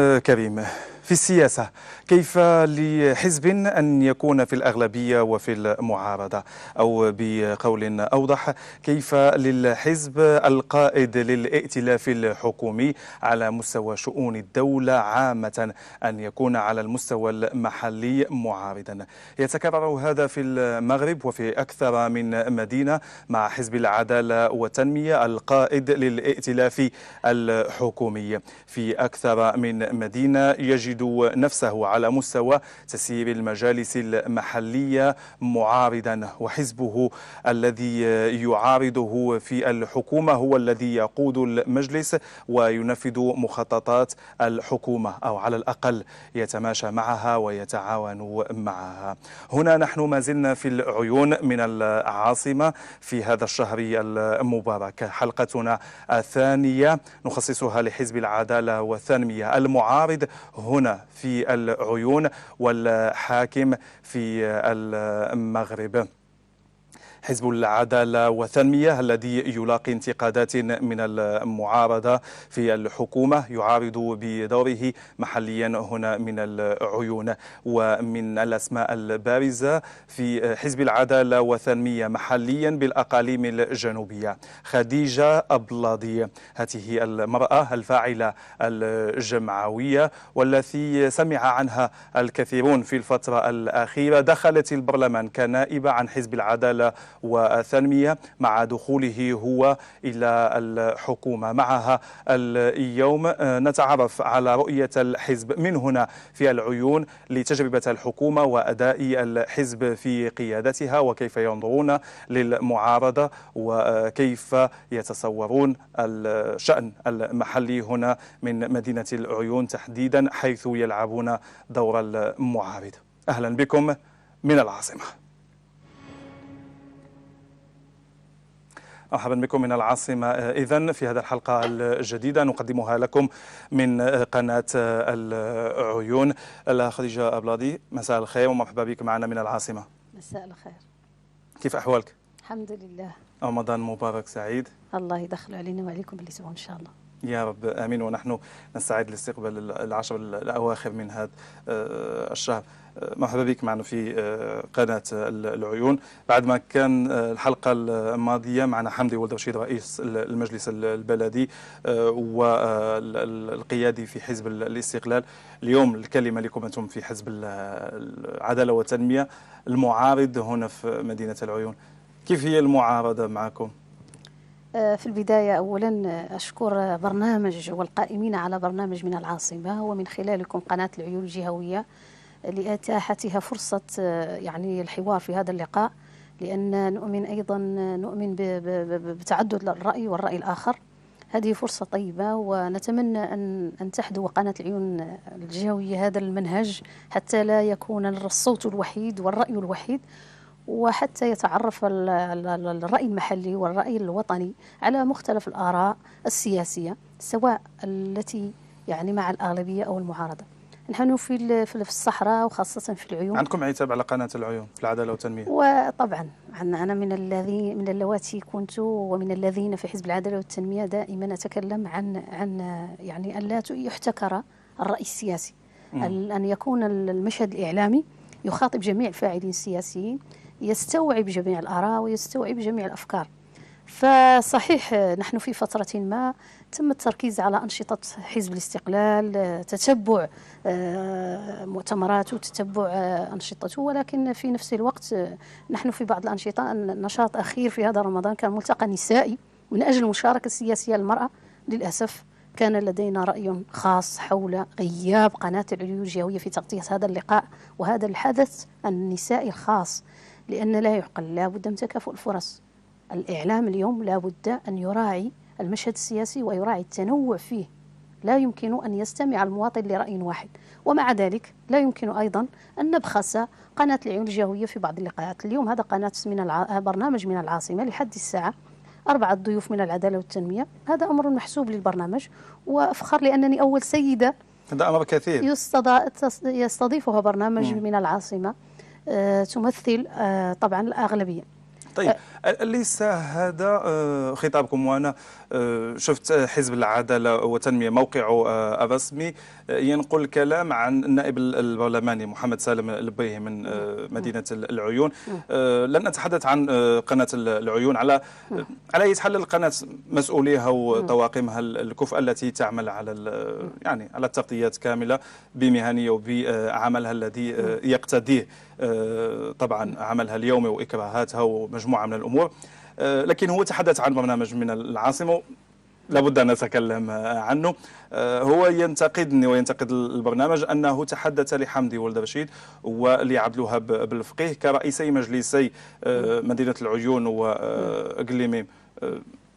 كريم، في السياسة كيف لحزب أن يكون في الأغلبية وفي المعارضة؟ أو بقول أوضح، كيف للحزب القائد للائتلاف الحكومي على مستوى شؤون الدولة عامة أن يكون على المستوى المحلي معارضا؟ يتكرر هذا في المغرب وفي أكثر من مدينة مع حزب العدالة والتنمية القائد للائتلاف الحكومي. في أكثر من مدينة يجد نفسه على مستوى تسيير المجالس المحلية معارضا، وحزبه الذي يعارضه في الحكومة هو الذي يقود المجلس وينفذ مخططات الحكومة، أو على الأقل يتماشى معها ويتعاون معها. هنا نحن ما زلنا في العيون من العاصمة في هذا الشهر المبارك. حلقتنا الثانية نخصصها لحزب العدالة والتنمية المعارض هنا في العيون والحاكم في المغرب. حزب العدالة والتنمية الذي يلاقي انتقادات من المعارضة في الحكومة يعارض بدوره محليا هنا من العيون. ومن الأسماء البارزة في حزب العدالة والتنمية محليا بالأقاليم الجنوبية خديجة أبلاضي، هذه المرأة الفاعلة الجمعوية والتي سمع عنها الكثيرون في الفترة الأخيرة. دخلت البرلمان كنائبة عن حزب العدالة والتنمية مع دخوله هو إلى الحكومة. معها اليوم نتعرف على رؤية الحزب من هنا في العيون لتجربة الحكومة وأداء الحزب في قيادتها، وكيف ينظرون للمعارضة وكيف يتصورون الشأن المحلي هنا من مدينة العيون تحديدا، حيث يلعبون دور المعارض. أهلا بكم من العاصمة. مرحبا بكم من العاصمة. إذن في هذه الحلقة الجديدة نقدمها لكم من قناة العيون. خديجة أبلاضي، مساء الخير ومرحبا بك معنا من العاصمة. مساء الخير. كيف أحوالك؟ الحمد لله. رمضان مبارك سعيد. الله يدخل علينا وعليكم بالأسبوع إن شاء الله. يا رب آمين. ونحن نستعد لاستقبال العشر الأواخر من هذا الشهر. مرحبا بك معنا في قناة العيون. بعد ما كان الحلقة الماضية معنا حمدي ولد رشيد رئيس المجلس البلدي والقيادي في حزب الاستقلال، اليوم الكلمة لكم أنتم في حزب العدالة والتنمية المعارض هنا في مدينة العيون. كيف هي المعارضة معكم؟ في البداية أولا أشكر برنامج والقائمين على برنامج من العاصمة ومن خلالكم قناة العيون الجهوية لإتاحتها فرصة يعني الحوار في هذا اللقاء، لأن نؤمن بتعدد الرأي والرأي الآخر. هذه فرصة طيبة، ونتمنى أن تحدو قناة العيون الجهوية هذا المنهج حتى لا يكون الصوت الوحيد والرأي الوحيد، وحتى يتعرف الرأي المحلي والرأي الوطني على مختلف الآراء السياسية، سواء التي يعني مع الأغلبية أو المعارضة. نحن في الصحراء وخاصة في العيون. عندكم عتاب على قناة العيون في العدالة والتنمية؟ وطبعا أنا من اللواتي كنت ومن الذين في حزب العدالة والتنمية دائما أتكلم عن يعني أن لا يحتكر الرأي السياسي، أن يكون المشهد الإعلامي يخاطب جميع الفاعلين السياسيين، يستوعب جميع الآراء ويستوعب جميع الأفكار. فصحيح نحن في فترة ما تم التركيز على أنشطة حزب الاستقلال، تتبع مؤتمراته وتتبع أنشطته، ولكن في نفس الوقت نحن في بعض الأنشطة. نشاط أخير في هذا رمضان كان ملتقى نسائي من أجل المشاركة السياسية للمرأة. للأسف كان لدينا رأي خاص حول غياب قناة العيون الجهوية في تغطية هذا اللقاء وهذا الحدث النسائي الخاص، لأن لا يعقل، لا بد من تكافؤ الفرص. الإعلام اليوم لا بد أن يراعي المشهد السياسي ويراعي التنوع فيه، لا يمكن أن يستمع المواطن لرأي واحد. ومع ذلك لا يمكن أيضا أن نبخس قناة العيون الجهوية في بعض اللقاءات. اليوم هذا برنامج من العاصمة لحد الساعة 4 ضيوف من العدالة والتنمية، هذا أمر محسوب للبرنامج، وأفخر لأنني أول سيدة هذا أمر كثير يستضيفها برنامج من العاصمة تمثل طبعا الأغلبية. طيب، ليس هذا خطابكم؟ وأنا شفت حزب العدالة والتنمية موقعه الرسمي ينقل كلام عن النائب البرلماني محمد سالم البيه من مدينة العيون. لن أتحدث عن قناة العيون، على أي حال القناة مسؤوليها وطواقمها الكفء التي تعمل على على التغطيات كاملة بمهنية وبعملها الذي يقتضيه طبعا عملها اليومي وإكراهاتها ومجموعة من الأمور. لكن هو تحدث عن برنامج من العاصمة، لابد أن نتكلم عنه. هو ينتقدني وينتقد البرنامج أنه تحدث لحمدي ولد رشيد ولعبد الوهاب بالفقيه كرئيسي مجلسي مدينة العيون وإقليميم.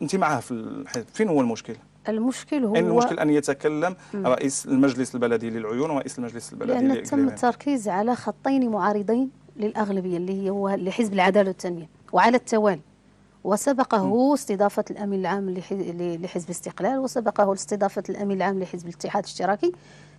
أنت معها في الحزب، فين هو المشكل؟ المشكل أن يتكلم رئيس المجلس البلدي للعيون ورئيس المجلس البلدي لإقليميم. لأن تم التركيز على خطين معارضين للأغلبية اللي هو لحزب العدالة والتنمية وعلى التوالي، وسبقه استضافة الأمين العام لحزب الاستقلال، وسبقه استضافة الأمين العام لحزب الاتحاد الاشتراكي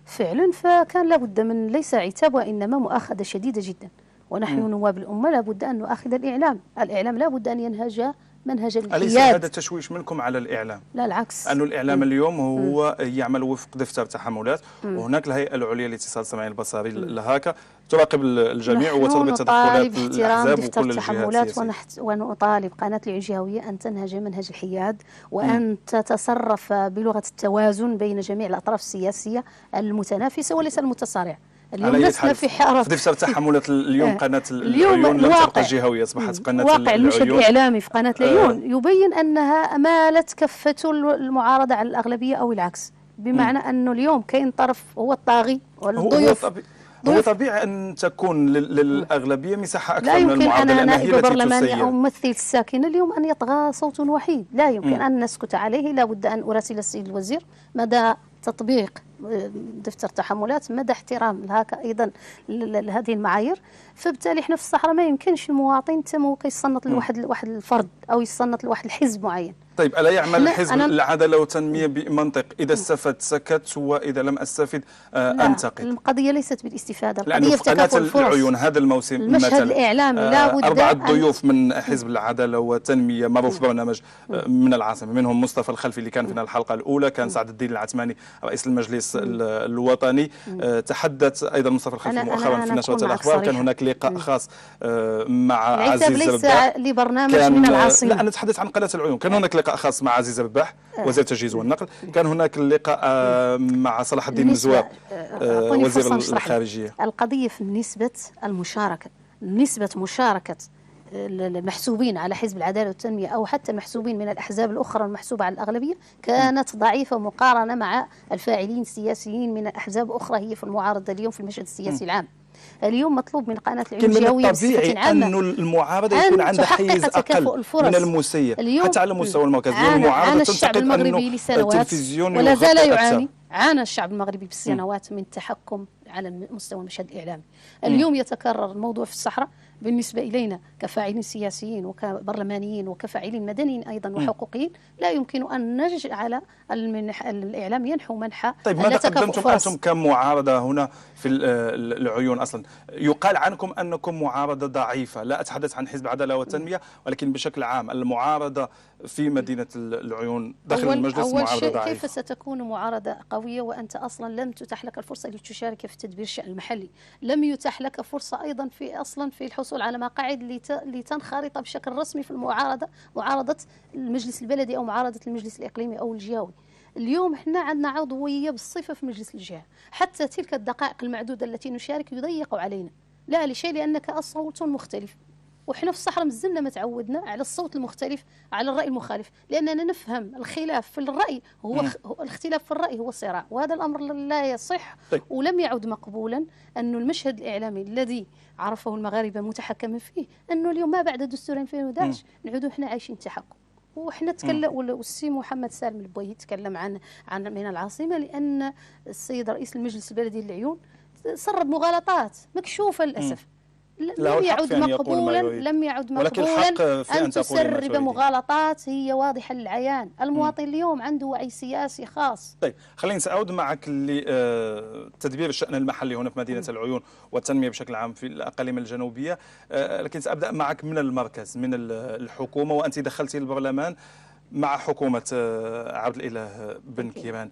فعلا. فكان لابد من ليس عتاب وإنما مؤاخذة شديدة جدا. ونحن نواب الأمة لابد أن نؤاخذ الإعلام لابد أن ينهج منهج الحياد. أليس هذا تشويش منكم على الإعلام؟ لا، العكس. أن الإعلام اليوم هو يعمل وفق دفتر تحملات، وهناك الهيئة العليا للاتصال السمعي البصري الهاكا تراقب الجميع وتضبط تدخلات الأحزاب وكل الجهات السياسية. ونطالب قناة العيون الجهوية أن تنهج منهج الحياد وأن تتصرف بلغة التوازن بين جميع الأطراف السياسية المتنافسة وليس المتصارعة. اليوم لسنا في حرب. في دفتر تحملات اليوم قناة العيون لم تبقى جهوية، أصبحت قناة العيون. واقع المشهد الإعلامي في قناة العيون يبين أنها مالت كفة المعارضة على الأغلبية أو العكس، بمعنى أنه اليوم كاين طرف هو الطاغي والضيوف. هو طبيعي أن تكون للأغلبية مساحة أكثر من المعارضة. لا يمكن أنا نائب برلماني أو ممثل الساكنة اليوم أن يطغى صوت وحيد، لا يمكن أن نسكت عليه. لا بد أن أراسل السيد الوزير مدى تطبيق دفتر تحملات، مدى احترام هكا أيضا لهذه المعايير. فبالتالي احنا في الصحراء ما يمكنش المواطن تم يصنت لواحد الفرد أو يصنت لواحد الحزب معين. طيب، ألا يعمل حزب العدالة والتنمية بمنطق إذا استفدت سكت وإذا لم أستفد أنتقد؟ القضية ليست بالاستفادة، القضية في تكافؤ الفرص. العيون هذا الموسم المشهد مثلا الإعلامي لا بد 4 ضيوف من حزب العدالة والتنمية مروا في برنامج من العاصمة، منهم مصطفى الخلفي اللي كان فينا الحلقة الأولى، كان سعد الدين العثماني رئيس المجلس الوطني، تحدث أيضا مصطفى الخلفي مؤخرا في نشرة الأخبار. كان هناك لقاء خاص مع عزيز رباح، ليس لبرنامج من العاصمة. لا، أنا أتحدث عن قناة العيون. كان هناك لقاء خاص مع عزيز رباح وزير التجهيز والنقل، كان هناك اللقاء مع صلاح الدين مزواق وزير الخارجية. القضية في نسبة مشاركة المحسوبين على حزب العدالة والتنمية أو حتى المحسوبين من الأحزاب الأخرى المحسوبة على الأغلبية كانت ضعيفة مقارنة مع الفاعلين السياسيين من الأحزاب أخرى هي في المعارضة اليوم في المشهد السياسي العام. اليوم مطلوب من قناة العيون الجهوية بصفة عامة أن المعارضة يكون عندها حيز أقل من المسير حتى على المستوى المركزي. عانى الشعب المغربي لسنوات ولا زال يعاني. عانى الشعب المغربي بالسنوات من التحكم على مستوى المشهد الإعلامي. اليوم يتكرر الموضوع في الصحراء بالنسبة إلينا كفاعلين سياسيين وكبرلمانيين وكفاعلين مدنيين أيضا وحقوقيين. لا يمكن أن نجعل الإعلام ينحو منحى. طيب، ماذا قدمتم أنتم كمعارضة هنا في العيون؟ أصلا يقال عنكم أنكم معارضة ضعيفة، لا أتحدث عن حزب العدالة والتنمية ولكن بشكل عام المعارضة في مدينة العيون داخل المجلس معارضة ضعيفة. كيف ستكون معارضة قوية وأنت أصلا لم تتح لك الفرصة لتشارك في تدبير الشأن المحلي؟ لم يتح لك فرصة أيضا في الحصول على مقاعد لتنخرط بشكل رسمي في معارضة المجلس البلدي أو معارضة المجلس الإقليمي أو الجهوي. اليوم احنا عندنا عضوية بالصفة في مجلس الجهة، حتى تلك الدقائق المعدودة التي نشارك يضيق علينا، لا لشيء لأنك الصوت مختلف. وإحنا في الصحراء مازلنا ما تعودنا على الصوت المختلف، على الرأي المخالف، لأننا نفهم الخلاف في الرأي هو الاختلاف في الرأي هو صراع، وهذا الأمر لا يصح. طيب. ولم يعد مقبولا أن المشهد الإعلامي الذي عرفه المغاربة متحكما فيه أنه اليوم ما بعد دستور 2011 نعودوا إحنا عايشين تحكم. وإحنا تكلم والسي محمد سالم البويهي تكلم عن من العاصمة، لأن السيد رئيس المجلس البلدي للعيون سرب مغالطات مكشوفة للأسف. لم يعد مقبولا أن تسرب مغالطات هي واضحة للعيان. المواطن اليوم عنده وعي سياسي خاص. طيب، خلينا سأعود معك لتدبير الشأن المحلي هنا في مدينة العيون والتنمية بشكل عام في الأقاليم الجنوبية، لكن سأبدأ معك من المركز، من الحكومة، وأنت دخلتي البرلمان. مع حكومة عبد الإله بن كيران.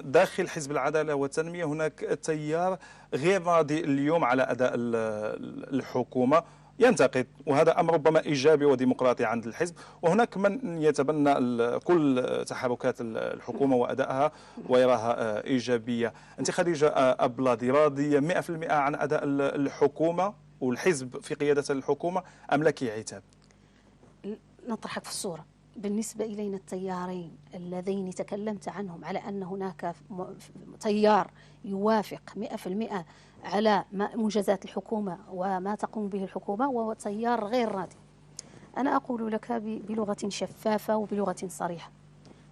داخل حزب العدالة والتنمية هناك تيار غير راضي اليوم على أداء الحكومة، ينتقد، وهذا أمر ربما إيجابي وديمقراطي عند الحزب، وهناك من يتبنى كل تحركات الحكومة وأدائها ويراها إيجابية. أنت خديجة أبلاضي راضية 100% عن أداء الحكومة والحزب في قيادة الحكومة أم لك عتاب؟ نطرحك في الصورة. بالنسبة إلينا التيارين اللذين تكلمت عنهم على أن هناك تيار يوافق 100% على منجزات الحكومة وما تقوم به الحكومة، وهو تيار غير راضي. أنا أقول لك بلغة شفافة وبلغة صريحة،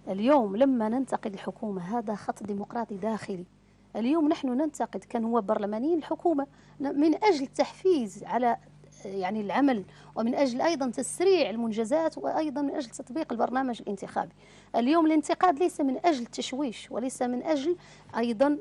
اليوم لما ننتقد الحكومة هذا خط ديمقراطي داخلي. اليوم نحن ننتقد كنواب برلمانيين الحكومة من أجل التحفيز على يعني العمل، ومن أجل أيضا تسريع المنجزات، وأيضا من أجل تطبيق البرنامج الانتخابي. اليوم الانتقاد ليس من أجل التشويش، وليس من أجل أيضا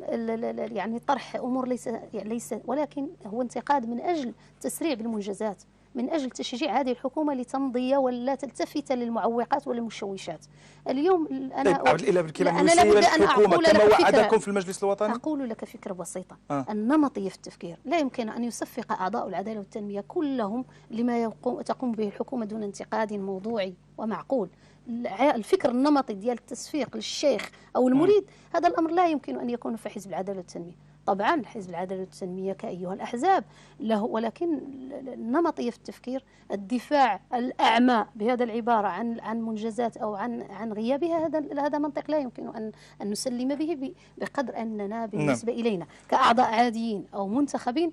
يعني طرح أمور ليس ولكن هو انتقاد من أجل تسريع بالمنجزات، من أجل تشجيع هذه الحكومة لتمضي ولا تلتفت للمعوقات والمشوشات. اليوم أنا عبد الإله بن كيران يسير الحكومة كما وعدكم في المجلس الوطني؟ أقول لك فكرة بسيطة. النمطية في التفكير، لا يمكن أن يصفق أعضاء العدالة والتنمية كلهم لما تقوم به الحكومة دون انتقاد موضوعي ومعقول. الفكر النمطي ديال التصفيق للشيخ أو المريد، هذا الأمر لا يمكن أن يكون في حزب العدالة والتنمية. طبعا حزب العدالة والتنمية كأيها الأحزاب له، ولكن النمطية في التفكير، الدفاع الأعمى بهذا العبارة عن منجزات أو عن غيابها، هذا منطق لا يمكن أن نسلم به، بقدر أننا بالنسبة إلينا كأعضاء عاديين أو منتخبين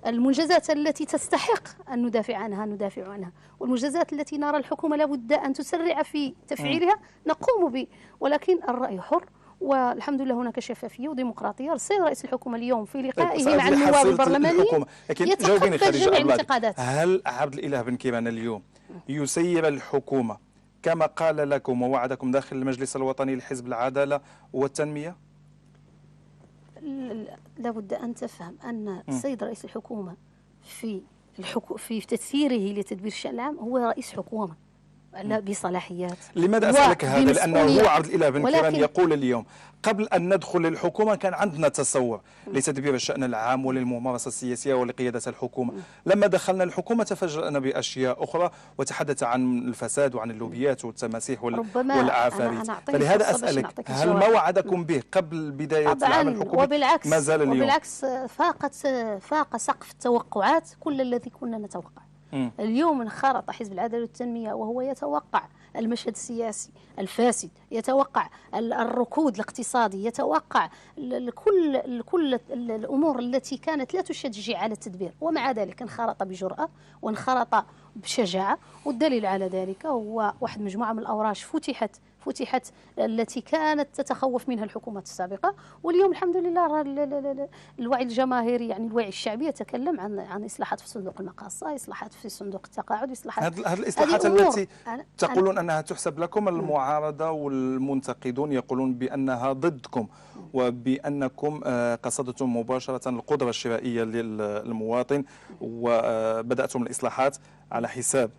المنجزات التي تستحق أن ندافع عنها، والمنجزات التي نرى الحكومة لابد أن تسرع في تفعيلها نقوم به، ولكن الرأي حر، والحمد لله هناك شفافية وديمقراطية. السيد رئيس الحكومة اليوم في لقائه مع النواب البرلمانيين يتقبل جميع الانتقادات. هل عبد الإله بن كيران اليوم يسير الحكومة كما قال لكم ووعدكم داخل المجلس الوطني لحزب العدالة والتنمية؟ لابد أن تفهم أن السيد رئيس الحكومة في تسييره لتدبير الشأن العام هو رئيس حكومة بصلاحيات. لماذا أسألك هذا؟ لأنه هو عبد الإله بن كيران يقول اليوم قبل أن ندخل الحكومة كان عندنا تصور لتدبير الشأن العام وللممارسة السياسية ولقيادة الحكومة. لما دخلنا الحكومة تفاجأنا بأشياء أخرى، وتحدث عن الفساد وعن اللوبيات والتماسيح والعفاريت. فلهذا أسألك، هل ما وعدكم به قبل بداية العام الحكومي ما زال اليوم؟ وبالعكس فاق سقف التوقعات كل الذي كنا نتوقع. اليوم انخرط حزب العدالة والتنمية وهو يتوقع المشهد السياسي الفاسد، يتوقع الركود الاقتصادي، يتوقع كل الأمور التي كانت لا تشجع على التدبير، ومع ذلك انخرط بجرأة وانخرط بشجاعة. والدليل على ذلك هو واحد مجموعة من الأوراش فتحت التي كانت تتخوف منها الحكومات السابقة، واليوم الحمد لله الوعي الجماهيري يعني الوعي الشعبي يتكلم عن إصلاحات في صندوق المقاصة، إصلاحات في صندوق التقاعد، إصلاحات هذه الإصلاحات التي تقولون أنها تحسب لكم. المعارضة والمنتقدون يقولون بأنها ضدكم وبأنكم قصدتم مباشرة القدرة الشرائية للمواطن وبدأتم الإصلاحات على حساب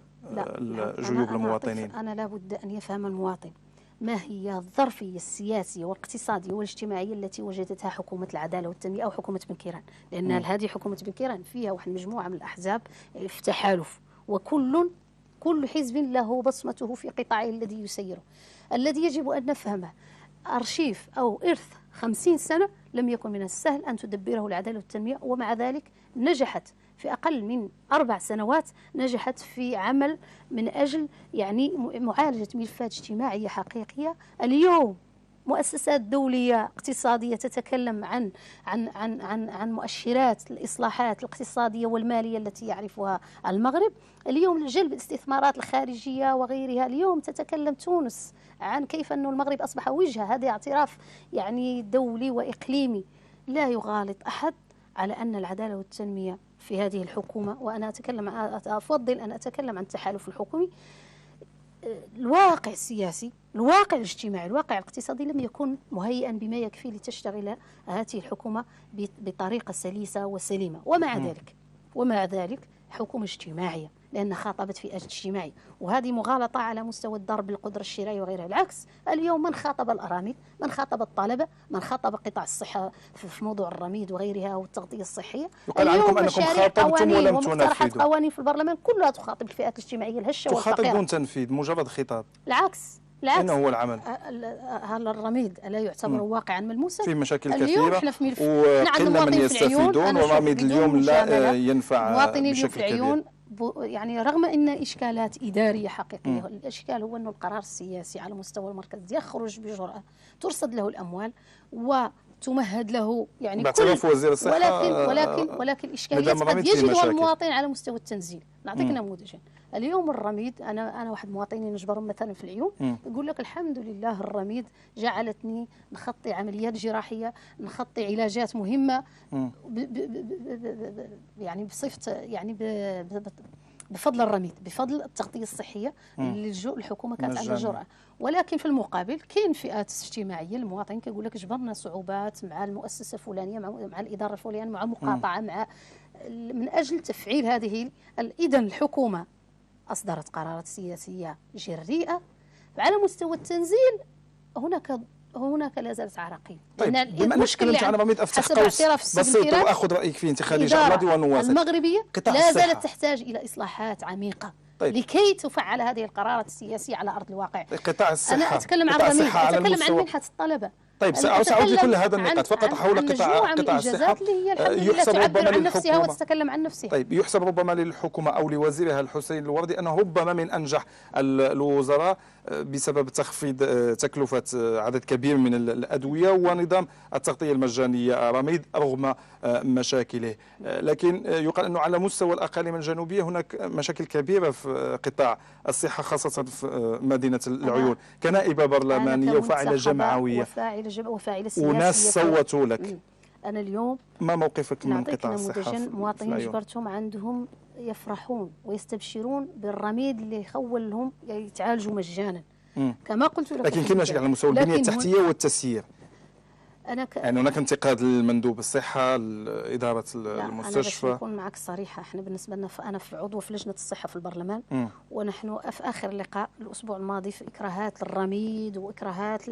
جيوب المواطنين. أنا لابد أن يفهم المواطن ما هي الظرفية السياسية والاقتصادية والاجتماعية التي وجدتها حكومة العدالة والتنمية أو حكومة بن كيران، لأن هذه حكومة بن كيران فيها واحد مجموعة من الأحزاب في تحالف، كل حزب له بصمته في قطاعه الذي يسيره. الذي يجب أن نفهمه أرشيف أو إرث 50 سنة لم يكن من السهل أن تدبره العدالة والتنمية، ومع ذلك نجحت في أقل من 4 سنوات، نجحت في عمل من أجل يعني معالجة ملفات اجتماعية حقيقية. اليوم مؤسسات دولية اقتصادية تتكلم عن مؤشرات الإصلاحات الاقتصادية والمالية التي يعرفها المغرب. اليوم جلب الاستثمارات الخارجية وغيرها. اليوم تتكلم تونس عن كيف أن المغرب أصبح وجهة، هذا اعتراف يعني دولي وإقليمي. لا يغالط أحد على أن العدالة والتنمية في هذه الحكومة، وأنا أفضل أن أتكلم عن التحالف الحكومي، الواقع السياسي، الواقع الاجتماعي، الواقع الاقتصادي لم يكن مهيئا بما يكفي لتشتغل هذه الحكومة بطريقة سلسة وسليمة. ومع ذلك حكومة اجتماعية لأنها خاطبت فئات اجتماعية، وهذه مغالطة على مستوى الضرب بالقدرة الشرائية وغيرها. العكس، اليوم من خاطب الأرامل، من خاطب الطلبة، من خاطب قطاع الصحة في موضوع الرميد وغيرها والتغطية الصحية. يقال عنكم أنكم خاطبتم ولم تنفذوا. قوانين في البرلمان كلها تخاطب الفئات الاجتماعية الهشة والفقيرة. تخاطب دون تنفيذ، مجرد خطاب. العكس. أين هو العمل؟ هل الرميد ألا يعتبر واقعا ملموسا؟ في مشاكل اليوم كثيرة وقلة من يستفيدون، والرميد اليوم لا ينفع بشكل كبير. يعني رغم أن إشكالات إدارية حقيقية، الإشكال هو أن القرار السياسي على مستوى المركز يخرج بجرأة، ترصد له الأموال وتمهد له يعني باعتراف وزير الصحة، ولكن الإشكاليات قد يجدها المواطن على مستوى التنزيل. نعطيك نموذجين. اليوم الرميد، أنا واحد مواطنين نجبرهم مثلا في العيون، يقول لك الحمد لله الرميد جعلتني نخطي عمليات جراحية، نخطي علاجات مهمة يعني بصفة يعني بفضل الرميد، بفضل التغطية الصحية اللي الحكومة كانت عندها جرأة. ولكن في المقابل كاين فئات اجتماعية المواطن كيقول لك جبرنا صعوبات مع المؤسسة الفلانية، مع الإدارة الفلانية، مع مقاطعة، من أجل تفعيل هذه. إذا الحكومة أصدرت قرارات سياسية جريئة. على مستوى التنزيل هناك لا زالت عراقيل. طيب، بما انك تكلمت عن رميد، افتح قوس بسيط واخذ رايك فيه انت خديجه الرادي ونواف. المغربيه لا زالت تحتاج الى اصلاحات عميقه. طيب. لكي تفعل هذه القرارات السياسيه على ارض الواقع. قطاع الصحه، انا اتكلم عن رميد، اتكلم عن منحه الطلبه. طيب، سأعود لكل هذا النقاط، فقط حول قطاع الصحة. يحسب ربما للحكومة وتتكلم عن نفسها. طيب، يحسب ربما للحكومة أو لوزيرها الحسين الوردي أنه ربما من أنجح الوزراء بسبب تخفيض تكلفة عدد كبير من الأدوية ونظام التغطية المجانية رميد رغم مشاكله. لكن يقال أنه على مستوى الأقاليم الجنوبية هناك مشاكل كبيرة في قطاع الصحة، خاصة في مدينة العيون. كنائبة برلمانية وفاعلة جمعوية وفاعلة سياسية وناس صوتوا لك. أنا اليوم ما موقفك من قطاع الصحة؟ مواطنين جبرتهم عندهم يفرحون ويستبشرون بالرميد اللي يخول لهم يتعالجوا مجانا كما قلت لك. لكن كاين مشاكل على مستوى البنية التحتية والتسيير. يعني هناك انتقاد للمندوب الصحة، لإدارة المستشفى. أنا باش نكون معك صريحة، احنا بالنسبة لنا أنا عضو في لجنة الصحة في البرلمان، ونحن في آخر لقاء الأسبوع الماضي في إكراهات للرميد وإكراهات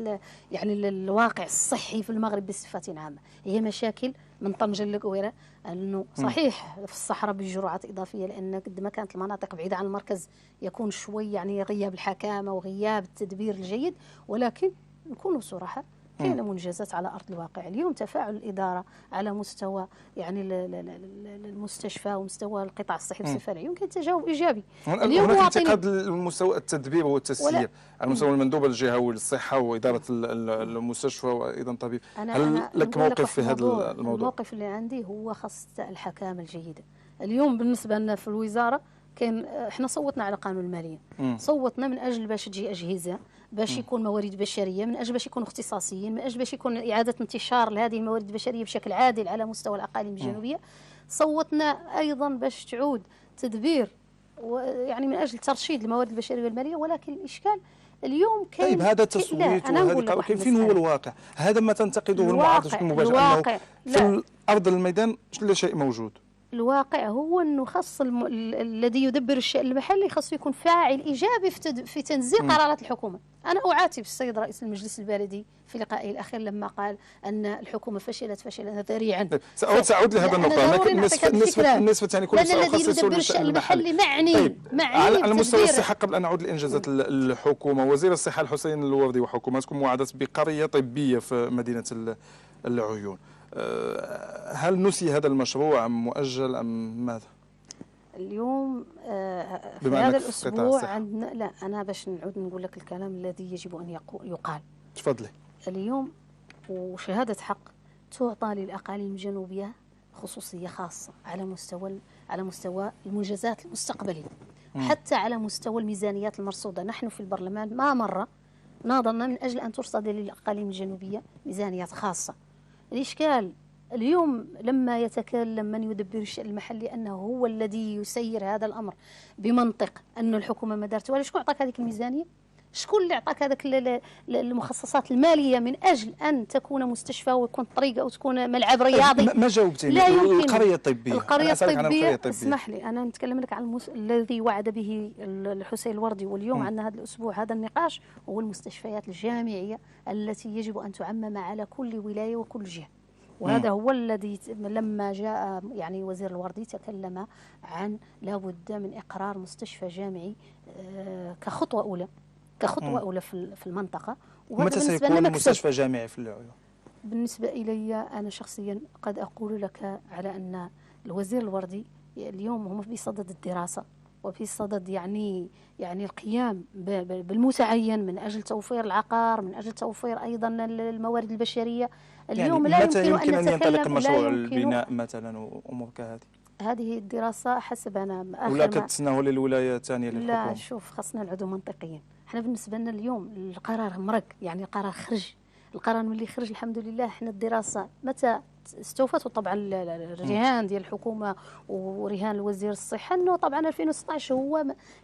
يعني الواقع الصحي في المغرب بصفة عامة. هي مشاكل من طنجة لقويرة، أنه صحيح في الصحراء بجرعات إضافية، لأن قد ما كانت المناطق بعيدة عن المركز يكون شوي يعني غياب الحكامة وغياب التدبير الجيد، ولكن نكونوا صراحة كاينه منجزات على ارض الواقع. اليوم تفاعل الاداره على مستوى يعني المستشفى ومستوى القطاع الصحي بصفه عامه يمكن تجاوب ايجابي. اليوم هناك انتقاد لمستوى التدبير والتسيير على مستوى المندوب الجهوي للصحه واداره المستشفى وايضا طبيب. هل لك موقف في هذا الموضوع؟ الموقف اللي عندي هو خاص الحكامه الجيده. اليوم بالنسبه لنا في الوزاره كان احنا صوتنا على قانون الماليه، صوتنا من اجل باش تجي اجهزه، باش يكون موارد بشريه، من اجل باش يكونوا اختصاصيين، من اجل باش يكون اعاده انتشار لهذه الموارد البشريه بشكل عادل على مستوى الاقاليم الجنوبيه. صوتنا ايضا باش تعود تدبير ويعني من اجل ترشيد الموارد البشريه والماليه. ولكن الاشكال اليوم كاين. طيب، هذا تصويت وهذا فين هو الواقع؟ هذا ما تنتقده المعارضه المباشره، انه في ارض الميدان لا شيء موجود. الواقع هو أنه خاص الذي يدبر الشأن المحلي خاصه يكون فاعل إيجابي في تنزيل قرارات الحكومة. أنا أعاتب السيد رئيس المجلس البلدي في لقائه الأخير لما قال أن الحكومة فشلت ذريعا. سأعود لهذا النقطة، لكن نسبة يعني كل سؤال الذي يدبر الشأن المحلي معني. طيب، على مستوى الصحة، قبل أن نعود لإنجازات الحكومة، وزير الصحة الحسين الوردي وحكومتكم وعدت بقرية طبية في مدينة العيون. هل نسي هذا المشروع أم مؤجل أم ماذا؟ اليوم في هذا الأسبوع عندنا، لا أنا باش نعود نقول لك الكلام الذي يجب أن يقال. تفضلي. اليوم وشهادة حق تعطى للأقاليم الجنوبية خصوصية خاصة على مستوى المنجزات المستقبلية، حتى على مستوى الميزانيات المرصودة. نحن في البرلمان ما مرة ناضلنا من أجل أن ترصد للأقاليم الجنوبية ميزانيات خاصة. الإشكال اليوم لما يتكلم من يدبر الشأن المحلي أنه هو الذي يسير هذا الأمر بمنطق أن الحكومة ما دارت ولا شكون أعطاك هذه الميزانية؟ شكون اللي عطاك هذاك المخصصات الماليه من اجل ان تكون مستشفى ويكون طريق او تكون ملعب رياضي؟ ما جاوبتيني. لا يمكن. القريه الطبيه، القريه الطبيه اسمح لي انا نتكلم لك عن الذي وعد به الحسين الوردي، واليوم عندنا هذا الاسبوع هذا النقاش، هو المستشفيات الجامعيه التي يجب ان تعمم على كل ولايه وكل جهه. وهذا هو الذي لما جاء يعني وزير الوردي تكلم عن لابد من إقرار مستشفى جامعي كخطوة أولى، كخطوة أولى في المنطقة. متى سيكون مستشفى جامعي في العيون؟ بالنسبة إلي أنا شخصيا قد أقول لك على أن الوزير الوردي اليوم هم في صدد الدراسة وفي صدد يعني القيام بالمتعين من أجل توفير العقار، من أجل توفير أيضا الموارد البشرية. اليوم يعني لا يمكن أن ينطلق مشروع البناء مثلا وأمور كهذه؟ هذه الدراسة حسب أنا ولا كتسناه للولاية الثانية للحكومة؟ لا شوف، خاصنا نعودوا منطقيا. احنا بالنسبة لنا اليوم القرار مرق، يعني القرار خرج، القرار ملي خرج الحمد لله. احنا الدراسة متى استوفت طبعا الرهان ديال الحكومة ورهان الوزير الصحة انه طبعا 2016 هو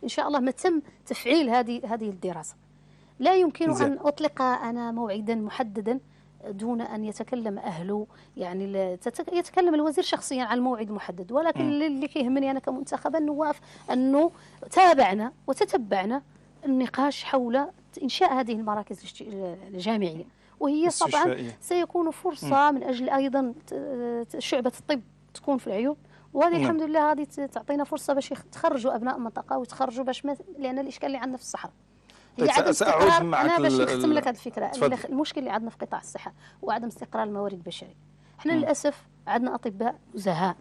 ان شاء الله ما تم تفعيل هذه الدراسة. لا يمكن ان اطلق انا موعدا محددا دون أن يتكلم أهله، يعني يتكلم الوزير شخصيا عن الموعد المحدد. ولكن اللي كيهمني أنا كمنتخبة النواف أنه تابعنا وتتبعنا النقاش حول إنشاء هذه المراكز الجامعية، وهي طبعا سيكون فرصة من أجل أيضا شعبة الطب تكون في العيون. وهذه الحمد لله هذه تعطينا فرصة باش يتخرجوا أبناء المنطقة ويتخرجوا لأن الإشكال اللي عندنا في الصحراء طيب سأعود معك. أنا باش نختم لك هذه الفكرة. المشكل اللي عندنا في قطاع الصحة هو عدم استقرار الموارد البشرية. احنا للأسف عندنا أطباء زهاء،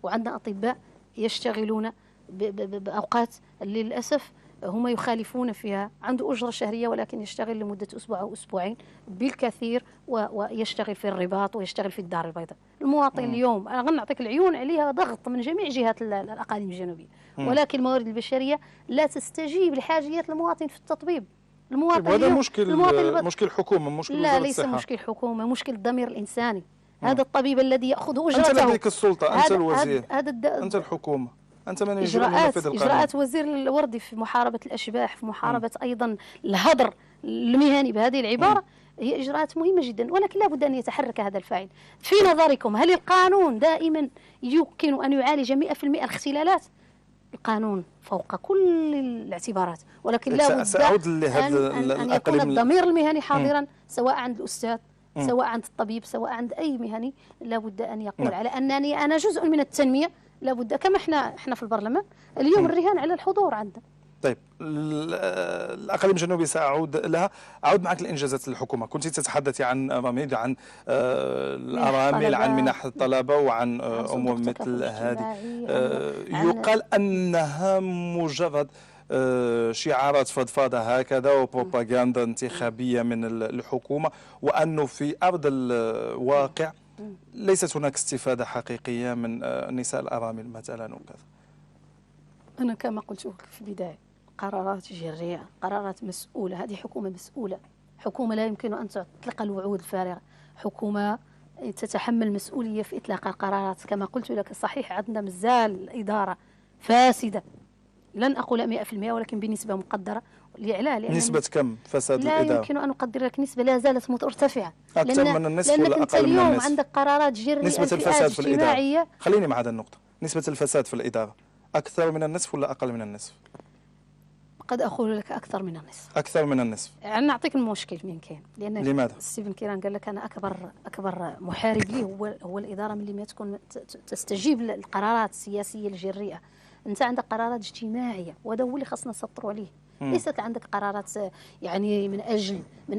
وعندنا أطباء يشتغلون بأوقات اللي للأسف هم يخالفون فيها، عنده أجرة شهرية ولكن يشتغل لمدة أسبوع أو أسبوعين بالكثير، ويشتغل في الرباط ويشتغل في الدار البيضاء. المواطن اليوم أنا غنعطيك العيون عليها ضغط من جميع جهات الأقاليم الجنوبية، ولكن الموارد البشرية لا تستجيب لحاجيات المواطن في التطبيب. المواطن هذا مشكل حكومة، مشكل وزارة لا ليس الصحة. مشكل حكومة، مشكل الضمير الإنساني. هذا الطبيب الذي يأخذ أجرته، أنت لديك السلطة، أنت الوزير، أنت الحكومة، أنت من يجب أن ينفذ القانون. إجراءات وزير الوردي في محاربة الأشباح، في محاربة أيضا الهدر المهني بهذه العبارة، هي إجراءات مهمة جدا، ولكن لا بد أن يتحرك هذا الفاعل. في نظركم هل القانون دائما يمكن أن يعالج 100% الاختلالات؟ القانون فوق كل الاعتبارات، ولكن لا بد أن يكون الضمير المهني حاضرا، سواء عند الأستاذ سواء عند الطبيب سواء عند أي مهني. لا بد أن يقول على أنني أنا جزء من التنمية. لا بد كما احنا في البرلمان اليوم الرهان على الحضور عندنا. طيب الأقاليم الجنوبية سأعود لها. أعود معك لإنجازات الحكومة. كنت تتحدثي عن رميد، عن الأرامل، عن منح الطلبة، وعن أمور مثل هذه. يقال أنها مجرد شعارات فضفاضة هكذا وبروباغندا انتخابية من الحكومة، وأنه في أرض الواقع ليست هناك استفادة حقيقية من نساء الأرامل مثلا وكذا. أنا كما قلت لك في البداية، قرارات جريئة، قرارات مسؤولة. هذه حكومة مسؤولة، حكومة لا يمكن أن تطلق الوعود الفارغة، حكومة تتحمل مسؤولية في إطلاق القرارات. كما قلت لك صحيح عندنا مازال الإدارة فاسدة، لن أقول 100% ولكن بنسبة مقدرة. نسبة كم فساد الإدارة؟ لا يمكن أن أقدر لك نسبة، لا زالت مرتفعة. أكثر من النصف ولا أقل من اليوم النصف؟ عندك قرارات جريئة، نسبة الفساد في الإدارة، خليني مع هذه النقطة. نسبة الفساد في الإدارة أكثر من النصف ولا أقل من النصف؟ قد أقول لك أكثر من النصف. أكثر من النصف. يعني نعطيك المشكل من كاين، لأن لماذا؟ ستيفن كيران قال لك أنا أكبر محارب لي هو الإدارة ملي ما تكون تستجيب للقرارات السياسية الجريئة. أنت عندك قرارات اجتماعية، وهذا هو اللي خاصنا نسطروا عليه. ليست عندك قرارات يعني من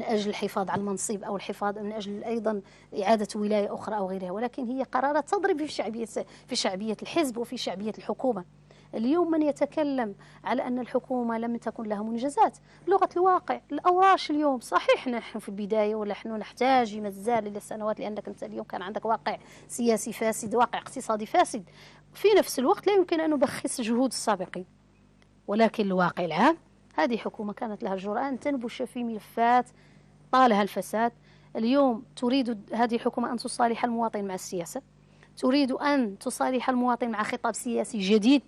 أجل الحفاظ على المنصب أو الحفاظ من أجل أيضا إعادة ولاية أخرى أو غيرها، ولكن هي قرارات تضرب في شعبية الحزب وفي شعبية الحكومة. اليوم من يتكلم على أن الحكومة لم تكن لها منجزات، لغة الواقع، الأوراش اليوم صحيح نحن في البداية ونحن نحتاج مازال إلى السنوات، لأنك أنت اليوم كان عندك واقع سياسي فاسد، واقع اقتصادي فاسد. في نفس الوقت لا يمكن أن نبخس جهود السابقين، ولكن الواقع العام هذه حكومة كانت لها الجرأة أن تنبش في ملفات طالها الفساد. اليوم تريد هذه الحكومة أن تصالح المواطن مع السياسة، تريد أن تصالح المواطن مع خطاب سياسي جديد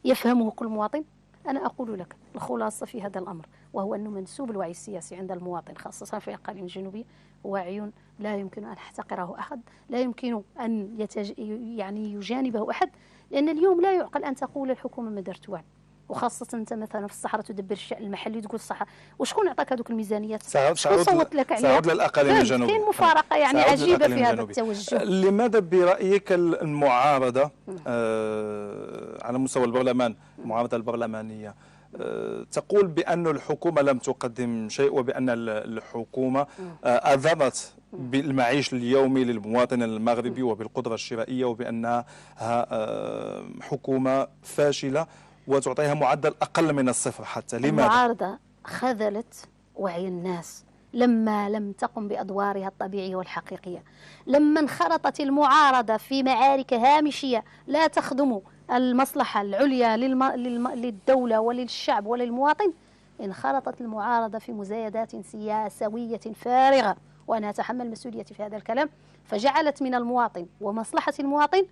يفهمه كل مواطن. أنا أقول لك الخلاصة في هذا الأمر، وهو أنه منسوب الوعي السياسي عند المواطن خاصة في الأقاليم الجنوبية وعي لا يمكن أن يحتقره أحد، لا يمكن أن يعني يجانبه أحد، لأن اليوم لا يعقل أن تقول الحكومة ما درت والو، وخاصة أنت مثلا في الصحراء تدبر الشأن المحلي تقول الصحراء، وشكون عطاك هذوك الميزانيات؟ شكون صوت لك عليها؟ سأعود للأقاليم الجنوبية. كاين مفارقة يعني عجيبة في هذا التوجه. لماذا برأيك المعارضة على مستوى البرلمان، المعارضة البرلمانية تقول بأن الحكومة لم تقدم شيء، وبأن الحكومة أذرت بالمعيش اليومي للمواطن المغربي وبالقدرة الشرائية، وبأنها حكومة فاشلة وتعطيها معدل أقل من الصفر حتى؟ لماذا؟ المعارضة خذلت وعي الناس لما لم تقم بأدوارها الطبيعية والحقيقية، لما انخرطت المعارضة في معارك هامشية لا تخدم المصلحة العليا للدولة وللشعب وللمواطن، انخرطت المعارضة في مزايدات سياسوية فارغة، وأنا أتحمل مسؤوليتي في هذا الكلام، فجعلت من المواطن ومصلحة المواطن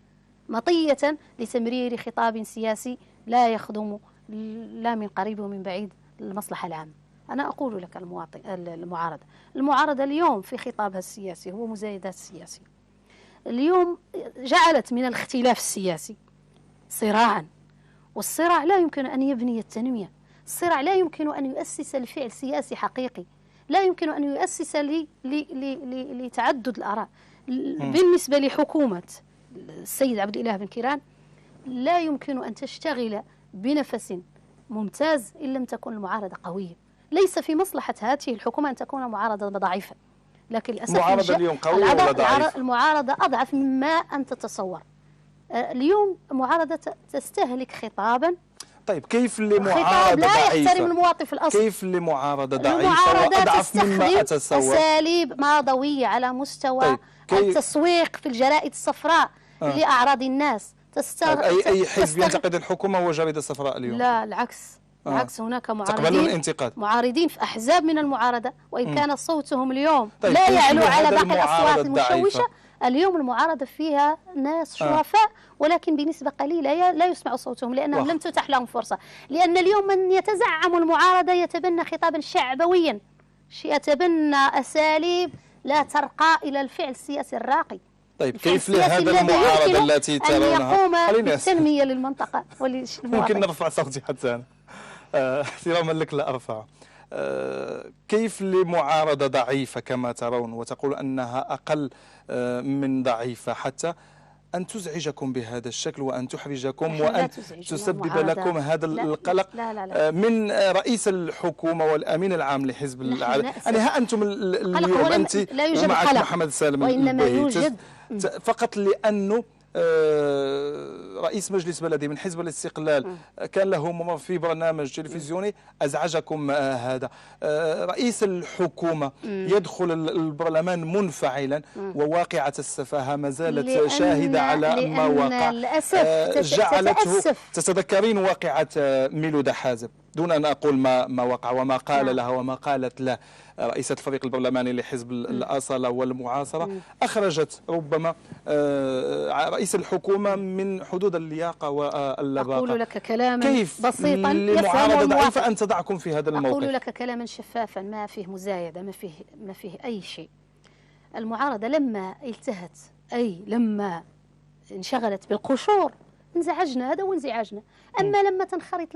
مطية لتمرير خطاب سياسي لا يخدم لا من قريب ومن بعيد المصلحة العامة. أنا أقول لك المعارضة اليوم في خطابها السياسي هو مزايدات سياسية، اليوم جعلت من الاختلاف السياسي صراعا، والصراع لا يمكن أن يبني التنمية، الصراع لا يمكن أن يؤسس لفعل سياسي حقيقي، لا يمكن أن يؤسس لتعدد الآراء. بالنسبة لحكومة السيد عبد الإله بن كيران لا يمكن أن تشتغل بنفس ممتاز إن لم تكن المعارضة قوية. ليس في مصلحة هذه الحكومة أن تكون معارضة ضعيفة، لكن للأسف المعارضة اليوم قوية ولا ضعيفة؟ المعارضة أضعف مما أن تتصور. اليوم المعارضة تستهلك خطابا، طيب كيف لمعارضة لا ضعيفة؟ يحترم المواطن في الأصل. كيف لمعارضة ضعيفة وأضعف مما أتصور؟ أساليب ماضوية على مستوى التسويق في الجرائد الصفراء لأعراض الناس. أي حزب ينتقد الحكومة هو جريدة صفراء اليوم؟ لا، العكس. بالعكس، هناك معارضين في أحزاب من المعارضة، وإن كان صوتهم اليوم لا يعلو على باقي الأصوات المشوشة. اليوم المعارضة فيها ناس شرفاء، ولكن بنسبة قليلة لا يسمع صوتهم لأنهم لم تتح لهم فرصة، لأن اليوم من يتزعم المعارضة يتبنى خطابا شعبويا، يتبنى أساليب لا ترقى إلى الفعل السياسي الراقي. طيب كيف لهذا المعارضة التي ترونها أن يقوم بالتنمية للمنطقة ممكن نرفع صوتي حتى أنا احتراما لك لا أرفع. كيف لمعارضة ضعيفة كما ترون وتقول أنها أقل من ضعيفة حتى أن تزعجكم بهذا الشكل وأن تحرجكم وأن تسبب لكم هذا القلق من رئيس الحكومة والأمين العام لحزب العدالة؟ يعني ها أنتم اليوم أنت ومعك محمد سالم البهي فقط لأنه رئيس مجلس بلدي من حزب الاستقلال كان له ممر في برنامج تلفزيوني أزعجكم هذا. رئيس الحكومة يدخل البرلمان منفعلا وواقعة السفاهة ما زالت شاهدة على ما وقع. جعلته تتذكرين واقعة ميلودة حازم دون أن أقول ما وقع وما قال لها وما قالت له رئيسة الفريق البرلماني لحزب الأصالة والمعاصرة، أخرجت ربما رئيس الحكومة من حدود اللياقة واللباقة. أقول لك كلاما كيف بسيطا لمعارضة ضعيفة أن تضعكم في هذا الموقف؟ أقول لك كلاما شفافا ما فيه مزايدة، ما فيه أي شيء. المعارضة لما التهت لما انشغلت بالقشور انزعجنا، هذا هو انزعاجنا. أما لما تنخرط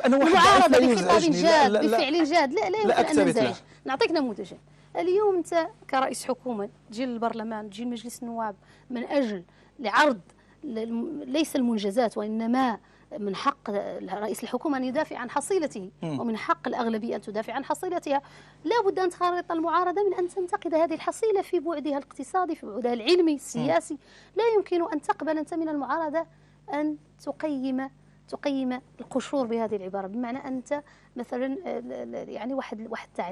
المعارضة بخطاب جاد بفعل جاد لا يمكن أن ننزعج. نعطيك نموذج. اليوم أنت كرئيس حكومة تجي للبرلمان، تجي لمجلس النواب من أجل لعرض ليس المنجزات، وإنما من حق رئيس الحكومة أن يدافع عن حصيلته، ومن حق الأغلبية أن تدافع عن حصيلتها. لا بد أن تخرط المعارضة من أن تنتقد هذه الحصيلة في بعدها الاقتصادي، في بعدها العلمي السياسي. لا يمكن أن تقبل أنت من المعارضة أن تقيم القشور بهذه العبارة، بمعنى أنت مثلا يعني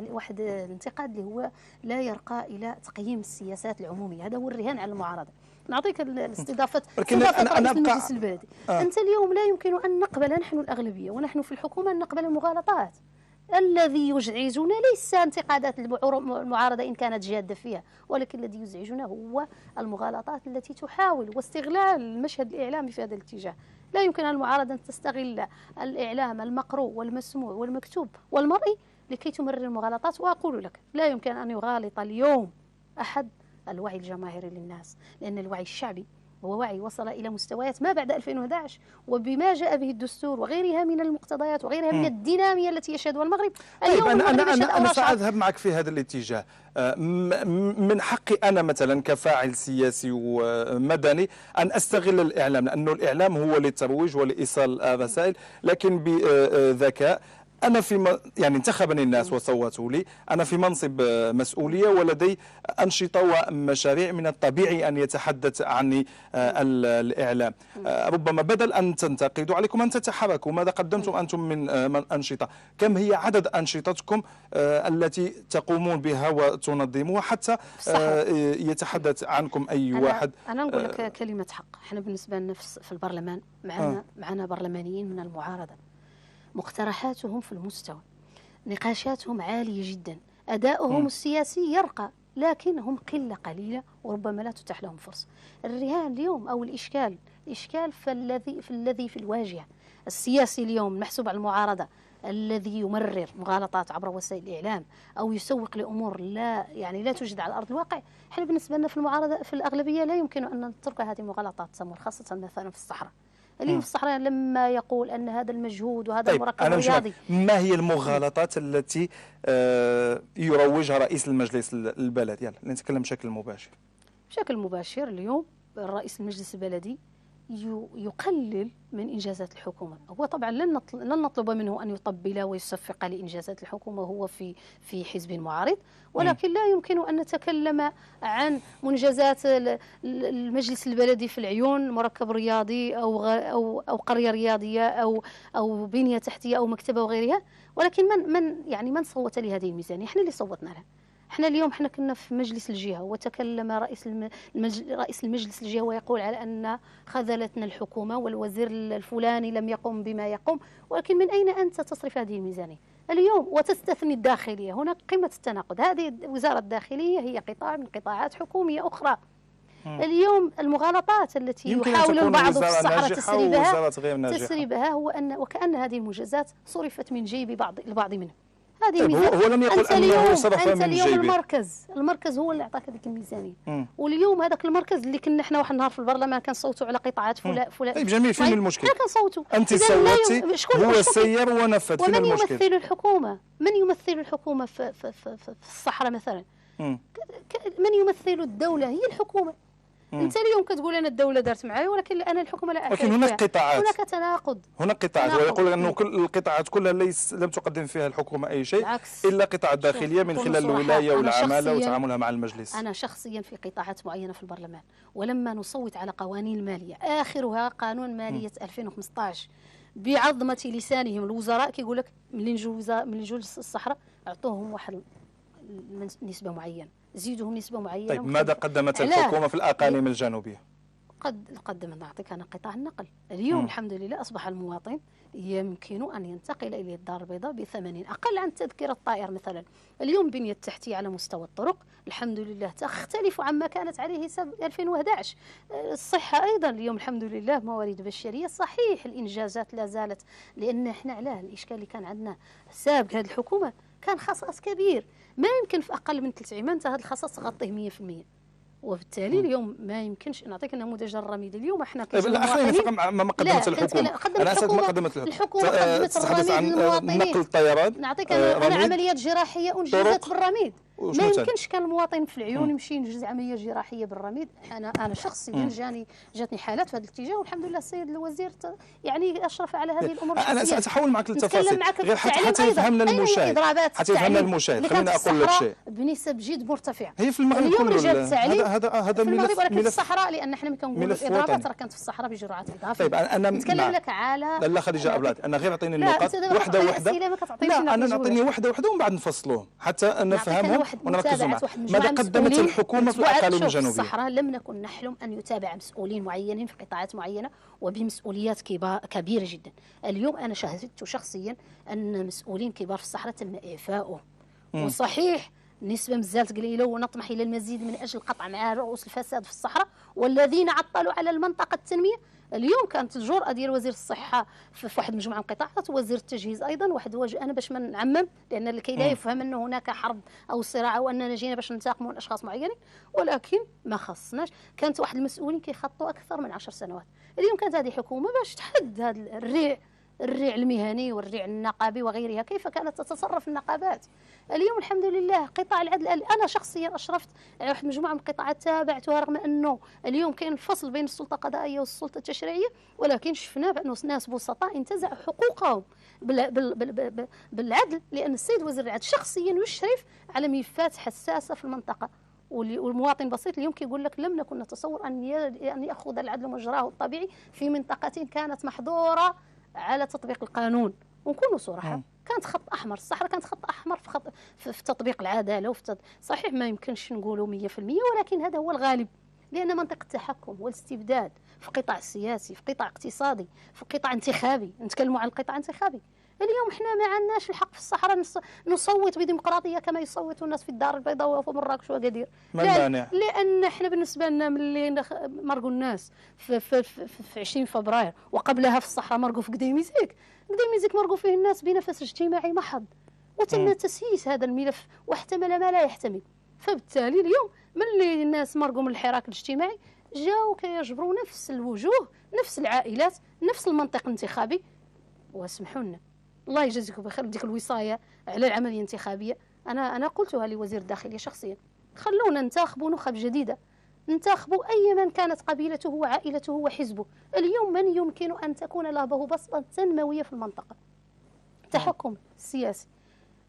واحد الانتقاد اللي هو لا يرقى إلى تقييم السياسات العمومية. هذا هو الرهان على المعارضة. نعطيك استضافة رئيس المجلس البلدي. أنت اليوم لا يمكن أن نقبل نحن الأغلبية ونحن في الحكومة أن نقبل المغالطات. الذي يزعجنا ليس انتقادات المعارضة إن كانت جادة فيها، ولكن الذي يزعجنا هو المغالطات التي تحاول واستغلال المشهد الإعلامي في هذا الاتجاه. لا يمكن المعارضة أن تستغل الإعلام المقروء والمسموع والمكتوب والمرئي لكي تمرر المغالطات. وأقول لك لا يمكن أن يغالط اليوم أحد الوعي الجماهيري للناس، لأن الوعي الشعبي هو وعي وصل إلى مستويات ما بعد 2011، وبما جاء به الدستور وغيرها من المقتضيات وغيرها من الدينامية التي يشهدها المغرب. طيب أنا سأذهب معك في هذا الاتجاه. من حقي أنا مثلا كفاعل سياسي ومدني أن أستغل الإعلام، لأنه الإعلام هو للترويج ولإيصال الرسائل، لكن بذكاء. أنا يعني انتخبني الناس وصوتوا لي، أنا في منصب مسؤولية ولدي أنشطة ومشاريع، من الطبيعي أن يتحدث عني الإعلام. ربما بدل أن تنتقدوا عليكم أن تتحركوا. ماذا قدمتم أنتم من أنشطة؟ كم هي عدد أنشطتكم التي تقومون بها وتنظموها حتى يتحدث عنكم أي واحد؟ أنا نقول لك كلمة حق. احنا بالنسبة لنا في البرلمان معنا برلمانيين من المعارضة، مقترحاتهم في المستوى، نقاشاتهم عالية جدا، أداؤهم السياسي يرقى، لكن هم قلة قليلة وربما لا تتاح لهم فرصة. الرهان اليوم أو الإشكال في الواجهة السياسي اليوم المحسوب على المعارضة، الذي يمرر مغالطات عبر وسائل الإعلام أو يسوق لأمور لا توجد على أرض الواقع. احنا بالنسبة لنا في المعارضة في الأغلبية لا يمكن أن نترك هذه المغالطات تمر، خاصة مثلا في الصحراء. اليوم في الصحراء لما يقول أن هذا المجهود وهذا المركب الرياضي. ما هي المغالطات التي يروجها رئيس المجلس البلدي؟ يلا نتكلم بشكل مباشر. بشكل مباشر اليوم رئيس المجلس البلدي يقلل من إنجازات الحكومة. هو طبعا لن نطلب منه أن يطبل ويصفق لإنجازات الحكومة، هو في حزب معارض، ولكن لا يمكن أن نتكلم عن منجزات المجلس البلدي في العيون، مركب رياضي أو قرية رياضية أو بنية تحتية أو مكتبة وغيرها. ولكن من صوت لهذه الميزانية؟ احنا اللي صوتنا لها. احنا اليوم كنا في مجلس الجهة وتكلم رئيس المجلس الجهة ويقول على أن خذلتنا الحكومة والوزير الفلاني لم يقم بما يقوم، ولكن من أين أنت تصرف هذه الميزانية اليوم وتستثني الداخلية؟ هناك قمة التناقض. هذه وزارة الداخلية هي قطاع من قطاعات حكومية أخرى. اليوم المغالطات التي يحاول البعض في الصحراء تسريبها هو وكأن هذه المنجزات صرفت من جيب البعض منهم. طيب هو لم يقل أنه صرفها من جيبه. المركز هو اللي أعطاك هذيك الميزانية. واليوم هذاك المركز اللي كنا احنا واحد النهار في البرلمان كنصوتوا على قطاعات فلان. طيب جميل، فين المشكل؟ كنصوتوا أنت صوتي، هو سير ونفذ، فين المشكل؟ المشكل؟ من يمثل الحكومة في الصحراء مثلا؟ من يمثل الدولة؟ هي الحكومة. انت اليوم كتقول انا الدوله دارت معايا، ولكن انا الحكومه لا لكن هناك قطاعات، هناك تناقض. هناك قطاعات ويقول انه كل القطاعات كلها لم تقدم فيها الحكومه اي شيء الا قطاع الداخليه من خلال الولايه والعماله وتعاملها مع المجلس. انا شخصيا في قطاعات معينه في البرلمان، ولما نصوت على قوانين الماليه اخرها قانون ماليه 2015 بعظمه لسانهم الوزراء كيقول لك ملي نجوا الصحراء اعطوهم واحد نسبه معينه، زيدوهم نسبة معينة. طيب ماذا قدمت الحكومة في الأقاليم الجنوبية؟ قدمت، نعطيك أنا قطاع النقل. اليوم الحمد لله أصبح المواطن يمكن أن ينتقل إلى الدار البيضاء بثمن أقل عن تذكرة الطائر مثلا. اليوم بنية التحتية على مستوى الطرق الحمد لله تختلف عما كانت عليه سنة 2011. الصحة أيضا اليوم الحمد لله موارد بشرية. صحيح الإنجازات لا زالت، لأن إحنا علاه الإشكال اللي كان عندنا سابق هذه الحكومة كان خصاص كبير، ما يمكن في أقل من 3 عام أنت هذا الخصاص تغطيه 100%. وبالتالي اليوم ما يمكنش. نعطيك نموذج الرميد. اليوم احنا خلينا فقط ما قدمت الحكومه. انا اسف ما قدمت الحكومه قدمت تتحدث عن نقل الطيران. نعطيك انا عمليات جراحيه انجزت بالرميد. ما يمكنش كان المواطن في العيون يمشي ينجز عمليه جراحيه بالرميد. انا شخصيا جاتني حالات في هذا الاتجاه، والحمد لله السيد الوزير يعني اشرف على هذه الامور. انا ساتحول معك للتفاصيل غير حتى يفهمنا المشاهد. خليني اقول لك شيء بنسب جد مرتفعه. هي في المغرب كله. هذا ملف في الصحراء، لان احنا كنقولوا الاضرابات راه كانت في الصحراء بجرعات اضافيه. طيب انا نتكلم لك على لا خديجه اولاد، انا غير اعطيني النقاط واحده. لا انا نعطيني واحده ومن بعد نفصلوهم حتى نفهمهم ونركزوا معها. ماذا قدمت الحكومة في الأقاليم الجنوبية؟ في الصحراء لم نكن نحلم أن يتابع مسؤولين معينين في قطاعات معينة وبمسؤوليات كبيرة جدا. اليوم أنا شاهدت شخصيا أن مسؤولين كبار في الصحراء تم إعفاؤهم. وصحيح النسبة مازالت قليلة، ونطمح إلى المزيد من أجل القطع مع رؤوس الفساد في الصحراء والذين عطلوا على المنطقة التنمية. اليوم كانت الجرأة ديال وزير الصحة في واحد مجموعة من القطاعات، وزير التجهيز أيضا أنا باش ما نعمم، لأن لكي لا يفهم أن هناك حرب أو صراع أو أننا جينا باش ننتقموا من أشخاص معينين، ولكن ما خصناش. كانت واحد المسؤولين كيخطوا أكثر من 10 سنوات. اليوم كانت هذه حكومة باش تحد هذا الريع المهني والريع النقابي وغيرها. كيف كانت تتصرف النقابات؟ اليوم الحمد لله قطاع العدل، انا شخصيا اشرفت على واحد مجموعه من القطاعات تابعتها، رغم انه اليوم كاين الفصل بين السلطه القضائيه والسلطه التشريعيه، ولكن شفنا بانه ناس بسطاء انتزعوا حقوقهم بالعدل، لان السيد وزير العدل شخصيا يشرف على ملفات حساسه في المنطقه. والمواطن البسيط اليوم كيقول لك لم نكن نتصور ان ياخذ العدل مجراه الطبيعي في منطقه كانت محظوره على تطبيق القانون. ونكونوا صراحه، كانت خط احمر، الصحراء كانت خط احمر في تطبيق العداله صحيح ما يمكنش نقولوا 100%، ولكن هذا هو الغالب، لان منطقه التحكم والاستبداد في القطاع السياسي، في القطاع الاقتصادي، في القطاع الانتخابي، نتكلموا عن القطاع الانتخابي. اليوم احنا ما عندناش الحق في الصحراء نصوت بديمقراطيه كما يصوتوا الناس في الدار البيضاء وفي مراكش واكادير. لان احنا بالنسبه لنا ملي مرقوا الناس في 20 فبراير وقبلها في الصحراء مرقوا في قديميزيك مرقوا فيه الناس بنفس اجتماعي محض، وتم تسييس هذا الملف واحتمل ما لا يحتمل. فبالتالي اليوم ملي الناس مرقوا من الحراك الاجتماعي جاوا كيجبروا نفس الوجوه، نفس العائلات، نفس المنطق الانتخابي. واسمحوا لنا، الله يجازيكم بخير ديك الوصايه على العمليه الانتخابيه، انا قلتها لوزير الداخليه شخصيا، خلونا ننتخبوا نخب جديده، ننتخبوا اي من كانت قبيلته وعائلته وحزبه. اليوم من يمكن ان تكون له بصمه تنمويه في المنطقه. التحكم السياسي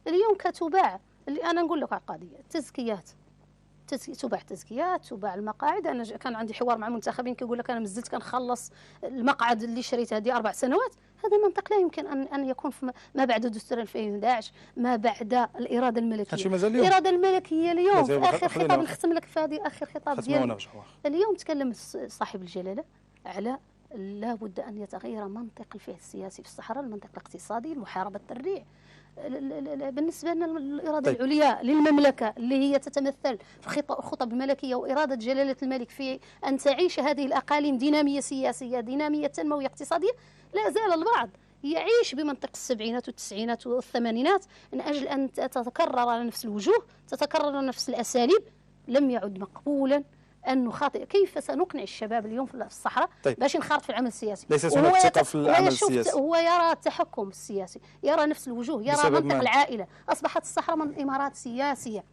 اليوم كتباع، اللي انا نقول لك على القضيه التزكيات، تباع تزكيات، تباع المقاعد. انا كان عندي حوار مع المنتخبين كيقول لك انا مزلت كنخلص المقعد اللي شريته هذه 4 سنوات. هذا منطق لا يمكن ان يكون في ما بعد دستور 2011، ما بعد الاراده الملكيه. الاراده الملكيه اليوم في اخر خطاب، نختم لك في هذه اخر خطاب ديالي اليوم، تكلم صاحب الجلاله على لابد ان يتغير منطق الفئه السياسي في الصحراء، المنطق الاقتصادي، محاربه الريع. بالنسبه لنا الاراده العليا للمملكه اللي هي تتمثل في خطب الملكيه واراده جلاله الملك في ان تعيش هذه الاقاليم ديناميه سياسيه، ديناميه تنمويه اقتصاديه. لا زال البعض يعيش بمنطق السبعينات والتسعينات والثمانينات من اجل ان تتكرر على نفس الوجوه، تتكرر على نفس الاساليب. لم يعد مقبولا أن نخاطئ. كيف سنقنع الشباب اليوم في الصحراء باش ينخرط في العمل السياسي؟ ليس هناك ثقة في العمل السياسي. هو يرى التحكم السياسي، يرى نفس الوجوه، يرى منطق العائلة. أصبحت الصحراء من إمارات سياسية،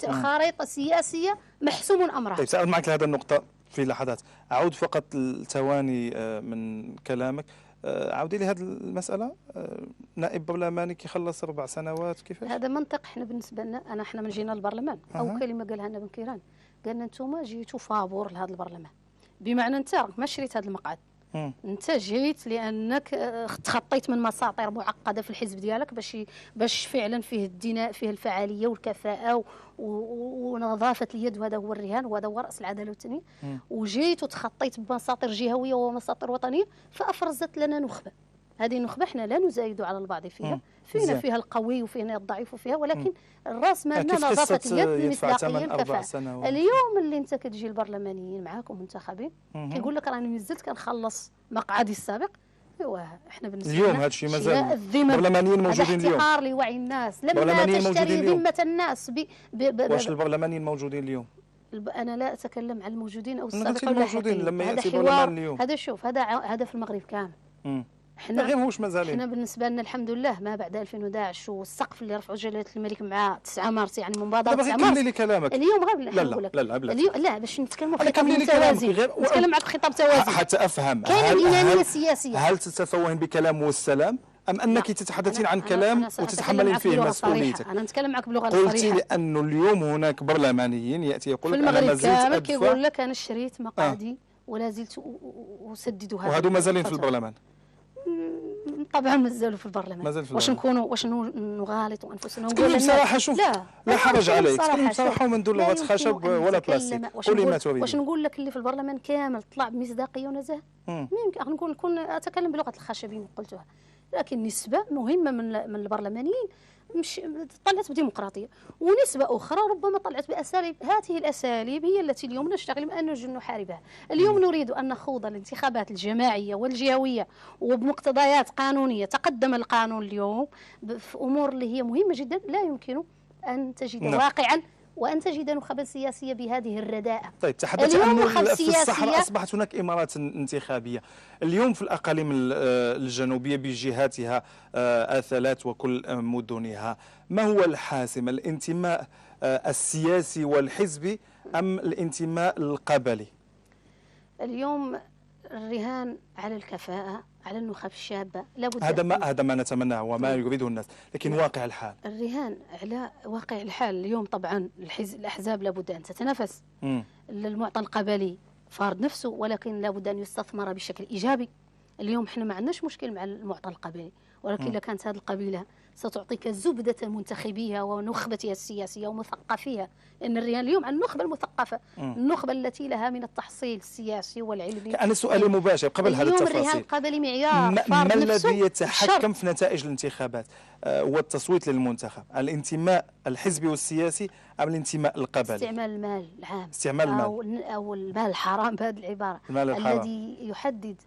خريطة سياسية محسوم أمرها. طيب سأعود معك لهذا النقطة في لحظات. أعود فقط الثواني من كلامك. عودي لي هذه المسألة، نائب برلماني كيخلص 4 سنوات كيفاش؟ هذا منطق. احنا بالنسبة لنا احنا من جينا البرلمان أو كلمة قالها لنا بن كيران، قالنا انتم جيتوا فابور لهذا البرلمان، بمعنى انت ما شريت هذا المقعد، انت جيت لانك تخطيت من مساطر معقده في الحزب ديالك باش فعلا فيه الفعاليه والكفاءه ونظافه اليد، وهذا هو الرهان وهذا هو راس العداله والتنميه. وجيت وتخطيت بمساطر جهويه ومساطر وطنيه، فافرزت لنا نخبه. هذه النخبه احنا لا نزايد على البعض فيها، فيها القوي وفيها الضعيف وفيها، ولكن الراس مالنا نظافه اليد، المصداقيه، الكفاءه. اليوم اللي انت كتجي البرلمانيين معاكم منتخبين كيقول لك راني نزلت كنخلص مقعدي السابق. ايوا احنا بالنسبه اليوم هذا الشيء مازال البرلمانيين موجودين اليوم. احتقار لوعي الناس، لما تشتري ذمه الناس واش البرلمانيين موجودين اليوم؟ انا لا اتكلم عن الموجودين او السابق ولا الموجودين لما ياتي البرلمان اليوم. هذا شوف، هذا في المغرب كامل. احنا غير هوش مازالين. احنا بالنسبه لنا الحمد لله ما بعد 2011 والسقف اللي رفعوا جلاله الملك مع 9 مارس، يعني مبادره 9 مارس. كملي لي كلامك اليوم غير لا باش نتكلموا خطاب متوازن، نتكلم معك بخطاب توازن حتى افهم. كاين ديناميه سياسيه. هل تتفوهين بكلام والسلام ام انك تتحدثين عن كلام وتتحملين فيه مسؤوليتك؟ انا نتكلم معك بلغه صريحه. قلتي لانه اليوم هناك برلمانيين ياتي يقول لك انا ما زلت كيقول لك انا شريت مقعدي ولا زلت اسددها، وهذو مازالين في البرلمان. طبعا مازالوا في البرلمان. واش نغالطوا انفسنا ونقول بصراحه شوف لا حرج عليك، بصراحه ومن دون لغه خشب ولا بلاستيك. قولي ما تريدين. واش نقول لك اللي في البرلمان كامل طلع بمصداقيه ونزاهه؟ ما يمكن نكون اتكلم بلغه الخشبين قلتها، لكن نسبه مهمه من البرلمانيين مش طلعت بديمقراطيه، ونسبه اخرى ربما طلعت باساليب. هذه الاساليب هي التي اليوم نشتغل من ان نجد نحاربها. اليوم نريد ان نخوض الانتخابات الجماعيه والجهويه وبمقتضيات قانونيه. تقدم القانون اليوم في امور اللي هي مهمه جدا، لا يمكن ان تجد واقعا وأن تجد نخبة سياسية بهذه الرداءة. طيب، تحدث أنه في الصحراء أصبحت هناك إمارات انتخابية. اليوم في الأقاليم الجنوبية بجهاتها الثلاث وكل مدنها، ما هو الحاسم، الانتماء السياسي والحزبي أم الانتماء القبلي؟ اليوم الرهان على الكفاءة، على النخب الشابة. لابد هذا ما نتمناه وما يريده الناس، لكن واقع الحال، الرهان على واقع الحال اليوم طبعا الأحزاب لابد أن تتنافس. المعطى القبلي فارض نفسه، ولكن لابد أن يستثمر بشكل إيجابي. اليوم احنا ما عندناش مشكل مع المعطى القبلي، ولكن إذا كانت هذه القبيلة ستعطيك زبدة منتخبيها ونخبتها السياسية ومثقفيها، لأن الرهان اليوم عن النخبة المثقفة، النخبة التي لها من التصحيل السياسي والعلمي. أنا سؤالي مباشر قبل هذا التفاصيل. اليوم الرهان القبلي معيار ما الذي يتحكم في نتائج الانتخابات والتصويت للمنتخب؟ الانتماء الحزبي والسياسي أم الانتماء القبلي؟ استعمال المال العام، استعمال المال أو المال الحرام بهذه العبارة، المال الحرام الذي يحدد.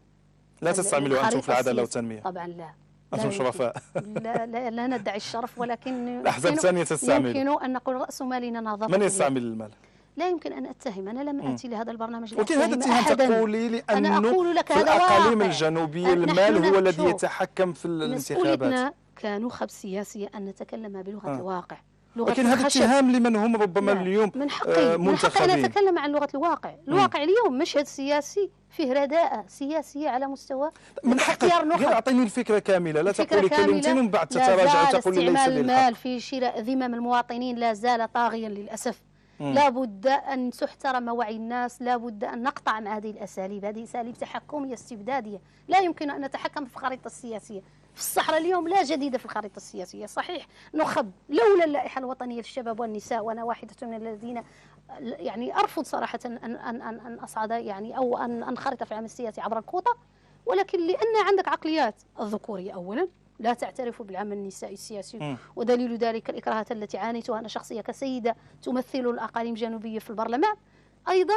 لا تستعملوا أنتم في العدالة والتنمية؟ طبعا لا، أنتم شرفاء. لا ندعي الشرف، ولكن الأحزاب الثانية تستعمل. يمكن أن نقول رأس مالنا نظافة. من يستعمل المال؟ لا يمكن أن أتهم، أنا لم آتي لهذا البرنامج ولكن هذا اتهام تقولي لي أنا أقول لك في هذا الأقاليم الجنوبية المال هو الذي يتحكم في الانتخابات. مسؤوليتنا كنخب سياسية أن نتكلم بلغة الواقع. لكن هذا اتهام لمن هم ربما اليوم من حقي أن أتكلم عن لغة الواقع. الواقع اليوم مشهد سياسي فيه رداءة سياسية على مستوى من حقك غير أعطيني الفكرة كاملة، لا تقولي كلمتين ومن بعد تتراجع وتقولي ليس استعمال المال في شراء ذمم المواطنين لا زال طاغيا للأسف. لا بد أن تحترم وعي الناس، لا بد أن نقطع مع هذه الأساليب. هذه أساليب تحكمية استبدادية، لا يمكن أن نتحكم في الخريطة السياسية. في الصحراء اليوم لا جديد في الخريطة السياسية، صحيح نخب لولا اللائحة الوطنية للشباب والنساء، وأنا واحدة من الذين يعني أرفض صراحة أن أصعد يعني أو أن أنخرط في العمل السياسي عبر الكوطة، ولكن لأن عندك عقليات الذكورية أولا لا تعترف بالعمل النسائي السياسي، ودليل ذلك الإكراهات التي عانيتها أنا شخصية كسيدة تمثل الأقاليم الجنوبية في البرلمان. أيضا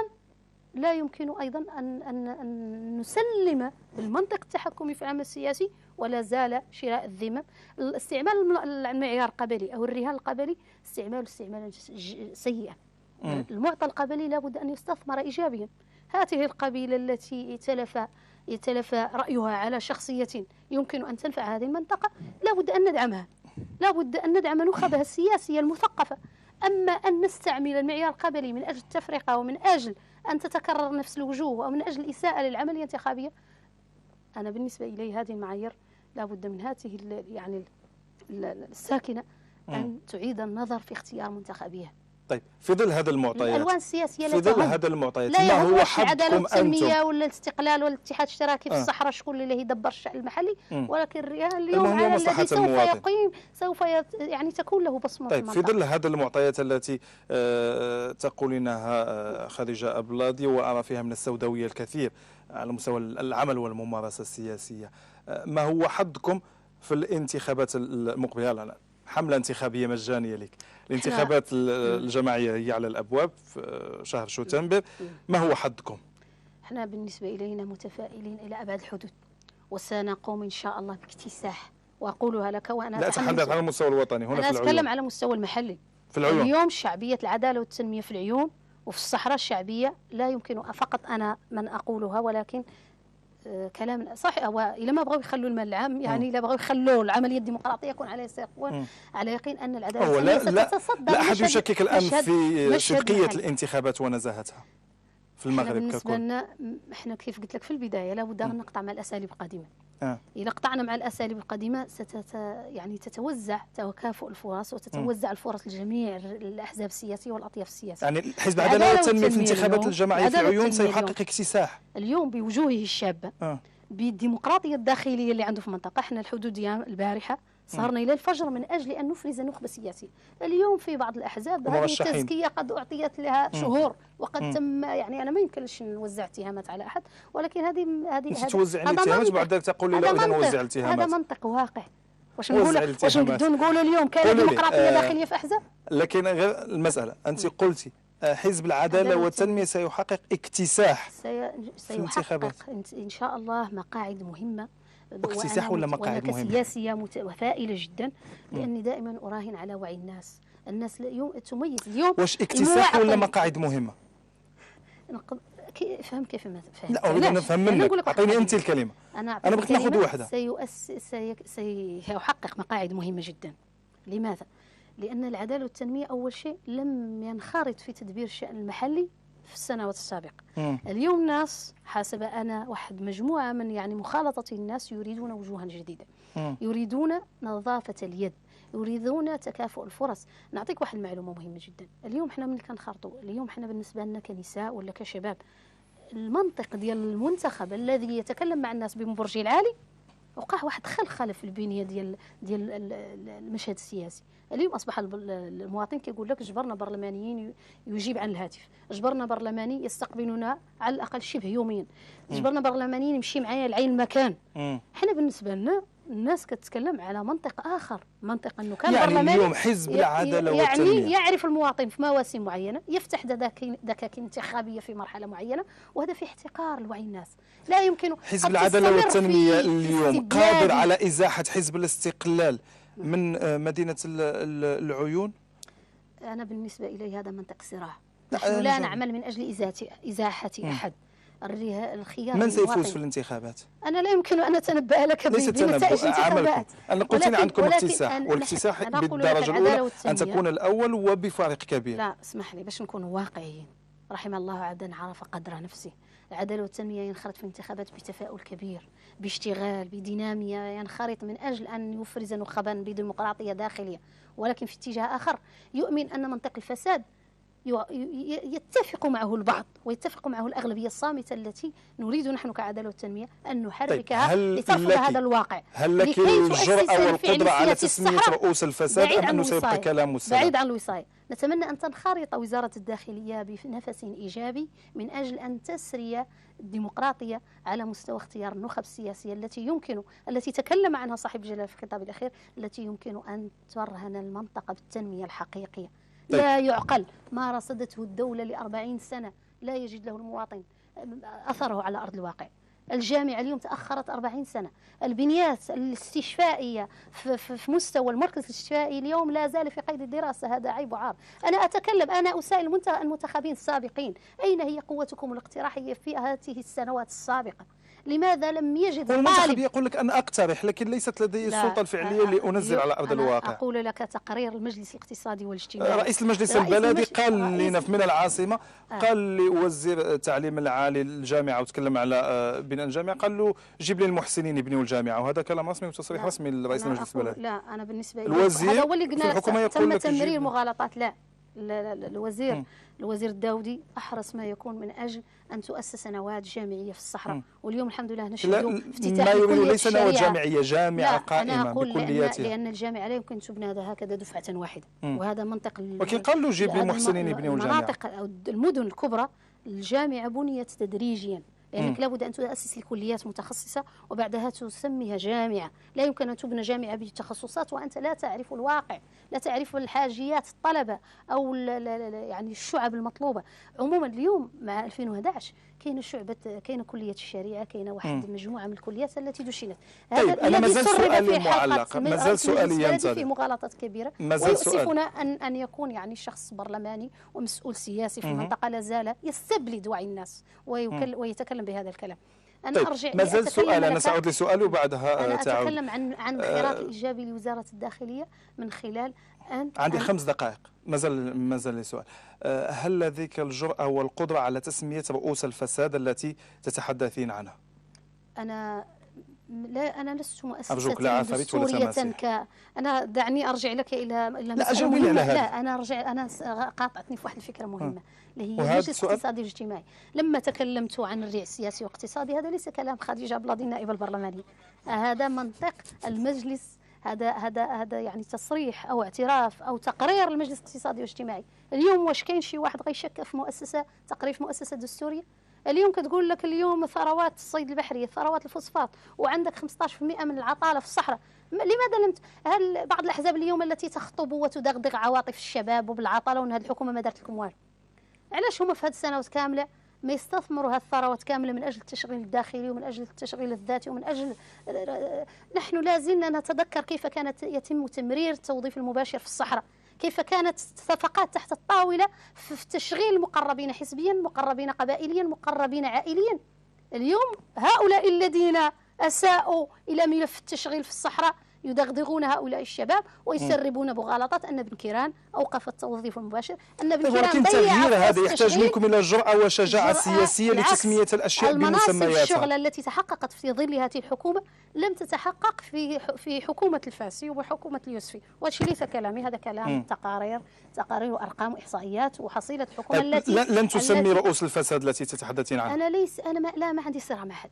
لا يمكن أيضا أن نسلم بالمنطق التحكمي في العمل السياسي، ولا زال شراء الذمم. استعمال المعيار القبلي أو الرهان القبلي استعمالا سيئا. المعطى القبلي لابد أن يستثمر إيجابيا. هذه القبيلة التي يتلف رأيها على شخصية يمكن أن تنفع هذه المنطقة، لابد أن ندعمها، لابد أن ندعم نخبها السياسية المثقفة. أما أن نستعمل المعيار القبلي من أجل التفرقة ومن أجل أن تتكرر نفس الوجوه ومن أجل الإساءة للعملية الانتخابية، أنا بالنسبة إلي هذه المعايير لابد من هذه يعني الساكنة أن تعيد النظر في اختيار منتخبيها. طيب، في ظل هذا المعطيات، الألوان السياسية في ظل هذا المعطيات، لا ما هو العدالة والتنمية أنتم؟ ولا الاستقلال ولا الاتحاد الاشتراكي في الصحراء شكون اللي يدبر الشأن المحلي، ولكن الرهان اليوم على الذي سوف يقيم، يعني تكون له بصمة. طيب، في ظل هذه المعطيات التي تقولينها خديجة أبلاضي، وأرى فيها من السوداوية الكثير على مستوى العمل والممارسة السياسية، ما هو حظكم في الانتخابات المقبلة؟ حملة انتخابية مجانية لك، الانتخابات الجماعية هي على الأبواب في شهر شتنبر، ما هو حظكم؟ احنا بالنسبة إلينا متفائلين إلى أبعد الحدود، وسنقوم إن شاء الله باكتساح، وأقولها لك وأنا لا أتحدث على المستوى الوطني، هنا أنا في العيون. أتكلم على المستوى المحلي. في العيون اليوم شعبية العدالة والتنمية في العيون وفي الصحراء الشعبية لا يمكن فقط أنا من أقولها، ولكن كلام صح. وإلا ما بغوا يخلوا المال العام، يعني إلا بغوا يخلوا العملية الديمقراطية يكون على على يقين أن العدالة ستتصدر. لا أحد يشكك الآن في صدقية الانتخابات ونزاهتها في المغرب بالنسبة لنا احنا كيف قلت لك في البداية لابد أن نقطع مع الأساليب القديمة. إذا قطعنا مع الأساليب القديمة يعني تتوزع تكافؤ الفرص وتتوزع الفرص لجميع الأحزاب السياسية والأطياف السياسية. يعني حزب العدالة والتنمية في الانتخابات الجماعية في العيون سيحقق اكتساح اليوم بوجوهه الشابة، بالديمقراطية الداخلية اللي عنده في المنطقة. احنا الحدود البارحة صارنا إلى الفجر من أجل أن نفرز نخبة سياسية. اليوم في بعض الأحزاب هذه التزكية قد أعطيت لها شهور وقد تم، يعني أنا ما يمكنش نوزع اتهامات على أحد، ولكن هذه توزعني الاتهامات وبعد ذلك تقول لي لا أريد أن أوزع الاتهامات. هذا منطق واقع. واش نقدروا نقولوا اليوم كاين ديمقراطيه داخليه في احزاب؟ لكن غير المساله انت قلتي حزب العداله والتنميه سيحقق اكتساح سيحقق ان شاء الله مقاعد مهمه. اكتساح ولا مقاعد مهمه؟ سياسيه فائله جدا، لاني دائما اراهن على وعي الناس اليوم تميز اليوم. واش اكتساح ولا مقاعد مهمه؟ فهم كيف ما فهمت. لا اريد ان افهم منك، اعطيني انت الكلمه. انا بغيت ناخذ واحده. سيحقق مقاعد مهمه جدا. لماذا؟ لان العداله والتنميه اول شيء لم ينخرط في تدبير الشأن المحلي في السنوات السابقه. اليوم الناس حسب انا واحد مجموعه من يعني مخالطه الناس يريدون وجوها جديده، يريدون نظافه اليد، يريدون تكافؤ الفرص. نعطيك واحد المعلومه مهمه جدا. اليوم حنا ملي كنخرطوا اليوم حنا بالنسبه لنا كنساء ولا كشباب، المنطق ديال المنتخب الذي يتكلم مع الناس بمبرجي العالي وقع واحد خلخله في البنيه ديال المشهد السياسي. اليوم اصبح المواطن كيقول لك جبرنا برلمانيين يجيب عن الهاتف، جبرنا برلماني يستقبلنا على الاقل شبه يوميا، جبرنا برلماني يمشي معايا لعين المكان. حنا بالنسبه لنا الناس كتتكلم على منطق اخر، منطق انه كان يعني برلماني اليوم حزب العداله والتنميه يعني يعرف المواطن في مواسم معينه، يفتح دكاكين انتخابيه في مرحله معينه، وهذا في احتقار لوعي الناس. لا يمكن حزب العداله والتنميه اليوم قادر على ازاحه حزب الاستقلال من مدينه العيون. انا بالنسبه الي هذا منطق صراع. نحن لا نعمل من اجل ازاحه احد. الخيار من سيفوز في الانتخابات؟ أنا لا يمكن أن أتنبأ لك بنتائج الانتخابات. أنا قلت لي عندكم اكتساح، والاكتساح بالدرجة الأولى أن تكون الأول وبفارق كبير. لا اسمح لي باش نكونوا واقعيين. رحم الله عبدا عرف قدر نفسه. العدالة والتنمية ينخرط في الانتخابات بتفاؤل كبير، باشتغال، بدينامية، ينخرط من أجل أن يفرز نخبا بديمقراطية داخلية، ولكن في اتجاه آخر يؤمن أن منطق الفساد يتفق معه البعض ويتفق معه الأغلبية الصامتة التي نريد نحن كعدالة والتنمية أن نحركها لترفض هذا الواقع. هل لك الجرأة والقدرة على تسمية رؤوس الفساد أم أنه سيبقى كلام مستمر؟ بعيد عن الوصاية. نتمنى أن تنخرط وزارة الداخلية بنفس إيجابي من أجل أن تسري الديمقراطية على مستوى اختيار النخب السياسية التي تكلم عنها صاحب الجلالة في الخطاب الأخير، التي يمكن أن ترهن المنطقة بالتنمية الحقيقية. لا يعقل ما رصدته الدولة ل40 سنة لا يجد له المواطن أثره على أرض الواقع. الجامعة اليوم تأخرت 40 سنة. البنيات الاستشفائية في مستوى المركز الاستشفائي اليوم لا زال في قيد الدراسة. هذا عيب وعار. أنا أسائل المنتخبين السابقين، أين هي قوتكم الاقتراحية في هذه السنوات السابقة؟ لماذا لم يجد المنتخب يقول لك أنا أقترح، لكن ليست لدي السلطة الفعلية لأنزل على أرض الواقع. أقول لك تقرير المجلس الاقتصادي والاجتماعي. رئيس المجلس البلدي قال لنا من العاصمة، قال لوزير التعليم العالي الجامعة وتكلم على بناء الجامعة، قال له جيب لي المحسنين يبنيوا الجامعة، وهذا كلام رسمي وتصريح رسمي لرئيس المجلس البلدي. لا أنا بالنسبة لي الوزير هذا هو اللي قلنا تم تمرير مغالطات. لا الوزير الداودي أحرص ما يكون من أجل أن تؤسس نواه جامعية في الصحراء، واليوم الحمد لله نشهد افتتاح كلية ليس نواه جامعية، جامعة قائمة بكلياتها. لأن الجامعة لا يمكن تبنى هكذا دفعة واحدة، وهذا منطق. ولكن قال له جيب لي محسنين يبنيوا الجامعة. المناطق أو المدن الكبرى الجامعة بنيت تدريجيا، لأنك لابد أن تؤسس لكليات متخصصة وبعدها تسميها جامعة. لا يمكن أن تبنى جامعة بالتخصصات وأنت لا تعرف الواقع، لا تعرف الحاجيات الطلبة أو يعني الشعب المطلوبة. عموما اليوم مع 2011 كاين كلية الشريعة، كاين واحد مجموعة من الكليات التي دشنت. طيب أنا مازال سؤالي معلق، مازال سؤالي ينتظر في مغالطات كبيرة، ويؤسفنا أن يكون يعني شخص برلماني ومسؤول سياسي في المنطقة لا زال يستبلد وعي الناس ويتكلم بهذا الكلام. أنا أرجع مازال سؤال، أنا سأعود لسؤالي وبعدها أنا أتكلم عن انخراط إيجابي لوزارة الداخلية من خلال عندي 5 دقائق، مازال لي سؤال. هل لديك الجرأة والقدرة على تسمية رؤوس الفساد التي تتحدثين عنها؟ أنا لست مؤسسة دستورية أنا دعني أرجع لك إلى لا أجاوبيني على هذا. لا أنا قاطعتني في واحد الفكرة مهمة اللي هي المجلس الاقتصادي والاجتماعي. لما تكلمت عن الريع السياسي والاقتصادي هذا ليس كلام خديجة بلادي النائبة البرلمانية، هذا منطق المجلس، هذا يعني تصريح أو اعتراف أو تقرير المجلس الاقتصادي والاجتماعي. اليوم واش كاين شي واحد غيشك في مؤسسة تقرير في مؤسسة دستورية؟ اليوم كتقول لك اليوم ثروات الصيد البحري، ثروات الفوسفات، وعندك 15% من العطاله في الصحراء. لماذا لم هل بعض الاحزاب اليوم التي تخطب وتدغدغ عواطف الشباب وبالعطاله وان هذه الحكومه ما دارت لكم والو؟ علاش هما في هذه السنوات كامله ما يستثمروا هذه الثروات كامله من اجل التشغيل الداخلي ومن اجل التشغيل الذاتي ومن اجل نحن لازلنا نتذكر كيف كانت يتم تمرير التوظيف المباشر في الصحراء، كيف كانت صفقات تحت الطاوله في تشغيل مقربين حزبيا، مقربين قبائليا، مقربين عائليا. اليوم هؤلاء الذين اساءوا الى ملف التشغيل في الصحراء يدغدغون هؤلاء الشباب ويسربون بغالطات ان بن كيران اوقف التوظيف المباشر، ان بن كيران ولكن تغيير هذا يحتاج منكم الى جرأة وشجاعة سياسية لتسمية الاشياء بمسمياتها. المناصب الشغل التي تحققت في ظل هذه الحكومه لم تتحقق في حكومه الفاسي وحكومه اليوسفي، وهذا ليس كلامي، هذا كلام تقارير وارقام واحصائيات وحصيله الحكومه التي لن تسمي رؤوس الفساد التي تتحدثين عنها. انا ما عندي صراع مع حد.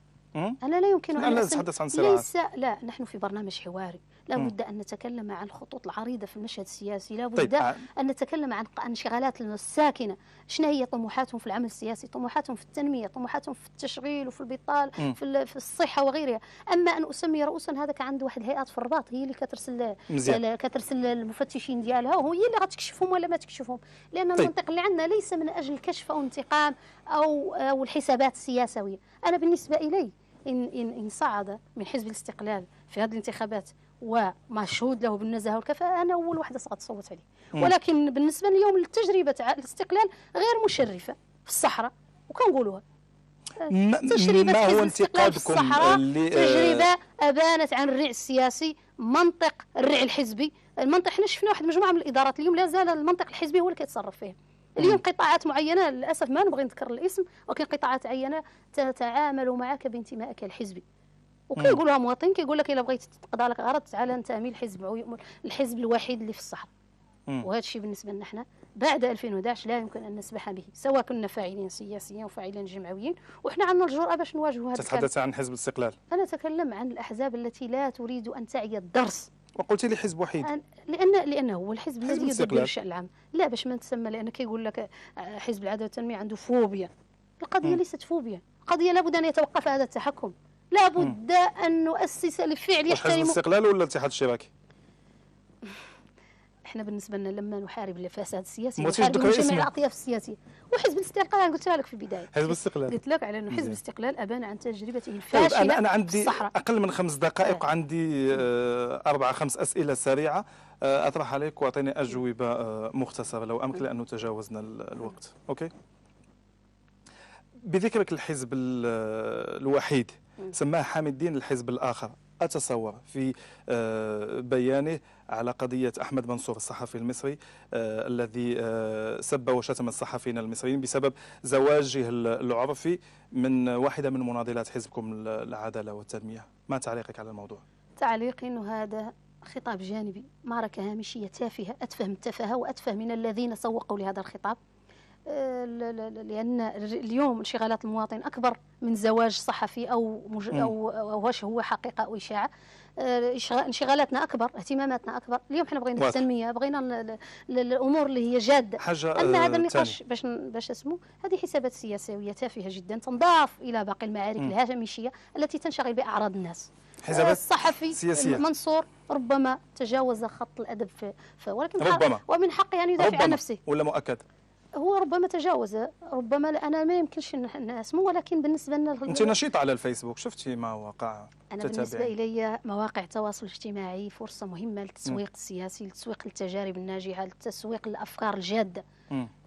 أنا لا يمكن أن نتحدث عن صراعات. لا، نحن في برنامج حواري، لا بد أن نتكلم عن الخطوط العريضة في المشهد السياسي، لا بد طيب. أن نتكلم عن انشغالات الساكنة، شنو هي طموحاتهم في العمل السياسي، طموحاتهم في التنمية، طموحاتهم في التشغيل وفي البطال في الصحة وغيرها. أما أن أسمي رؤوسا، هذاك عنده واحد الهيئات في الرباط هي اللي كترسل المفتشين ديالها، وهي اللي غتكشفهم ولا ما تكشفهم، لأن طيب. المنطق اللي عندنا ليس من أجل الكشف أو الانتقام أو الحسابات السياسية. أنا بالنسبة إلي إن صعد من حزب الاستقلال في هذه الانتخابات ومشهود له بالنزاهة والكفاءة، أنا أول واحدة سأتصوت عليه. ولكن بالنسبة اليوم التجربة الاستقلال غير مشرفة في الصحراء، وكنقولوها تجربة ما حزب هو الاستقلال في انتقادكم الصحراء تجربة أبانت عن الرع السياسي، منطق الرع الحزبي. المنطق حنا شفنا واحد مجموعة من الإدارات اليوم لا زال المنطق الحزبي هو اللي كيتصرف فيه. اليوم قطاعات معينة للأسف ما نبغي نذكر الاسم، ولكن قطاعات معينة تتعامل معك بانتمائك الحزبي، وكيقولها مواطن كيقول لك إلا بغيتي تقضى لك غرض تعال انتمي الحزب الوحيد اللي في الصحراء. وهذا الشيء بالنسبة لنا احنا بعد 2011 لا يمكن أن نسمح به، سواء كنا فاعلين سياسيين وفاعلين جمعويين، وإحنا عندنا الجرأة باش نواجهوا هذا. تتحدث عن حزب الاستقلال. أنا أتكلم عن الأحزاب التي لا تريد أن تعي الدرس. وقلت لي حزب وحيد. لأنه هو الحزب الذي يدبر الشأن العام. لا باش ما نتسمى، لأن كيقول لك حزب العدالة والتنمية عنده فوبيا. القضية ليست فوبيا، القضية لابد أن يتوقف هذا التحكم، لابد أن نؤسس لفعل يحترم. حزب الاستقلال ولا الاتحاد الاشتراكي؟ احنا بالنسبه لنا لما نحارب الفساد السياسي نحارب جميع الاطياف السياسيه. وحزب الاستقلال انا قلتها لك في البدايه، حزب الاستقلال قلت لك على انه حزب الاستقلال ابان عن تجربته الفاشله. طيب انا عندي الصحراء. اقل من 5 دقائق، عندي 4-5 اسئله سريعه اطرح عليك واعطيني اجوبه مختصره لو امكن، لانه تجاوزنا الوقت. اوكي. بذكرك الحزب الوحيد سماه حامد الدين الحزب الاخر، أتصور في بيانه على قضية أحمد منصور الصحفي المصري الذي سب وشتم الصحفيين المصريين بسبب زواجه العرفي من واحدة من مناضلات حزبكم العدالة والتنمية، ما تعليقك على الموضوع؟ تعليقي أنه هذا خطاب جانبي، معركة هامشية تافهة، أتفه من التفاهة وأتفه من الذين سوقوا لهذا الخطاب. لأن اليوم انشغالات المواطن أكبر من زواج صحفي أو واش هو حقيقة أو إشاعة. انشغالاتنا أكبر، اهتماماتنا أكبر. اليوم احنا بغينا التنمية، بغينا الأمور اللي هي جادة. أما هذا النقاش باش اسمه هذه حسابات سياسية تافهة جدا تنضاف إلى باقي المعارك الهامشية التي تنشغل بأعراض الناس. حسابات الصحفي سياسية. منصور ربما تجاوز خط الأدب ولكن ربما ومن حقه أن يدافع عن نفسه. ولا مؤكد هو ربما تجاوز، ربما أنا ما يمكنش نسمه، ولكن بالنسبة لنا أنت نشيط على الفيسبوك، شفتي ما وقع؟ أنا بالنسبة إلي مواقع التواصل الاجتماعي فرصة مهمة للتسويق السياسي، للتسويق للتجارب الناجحة، للتسويق للأفكار الجادة.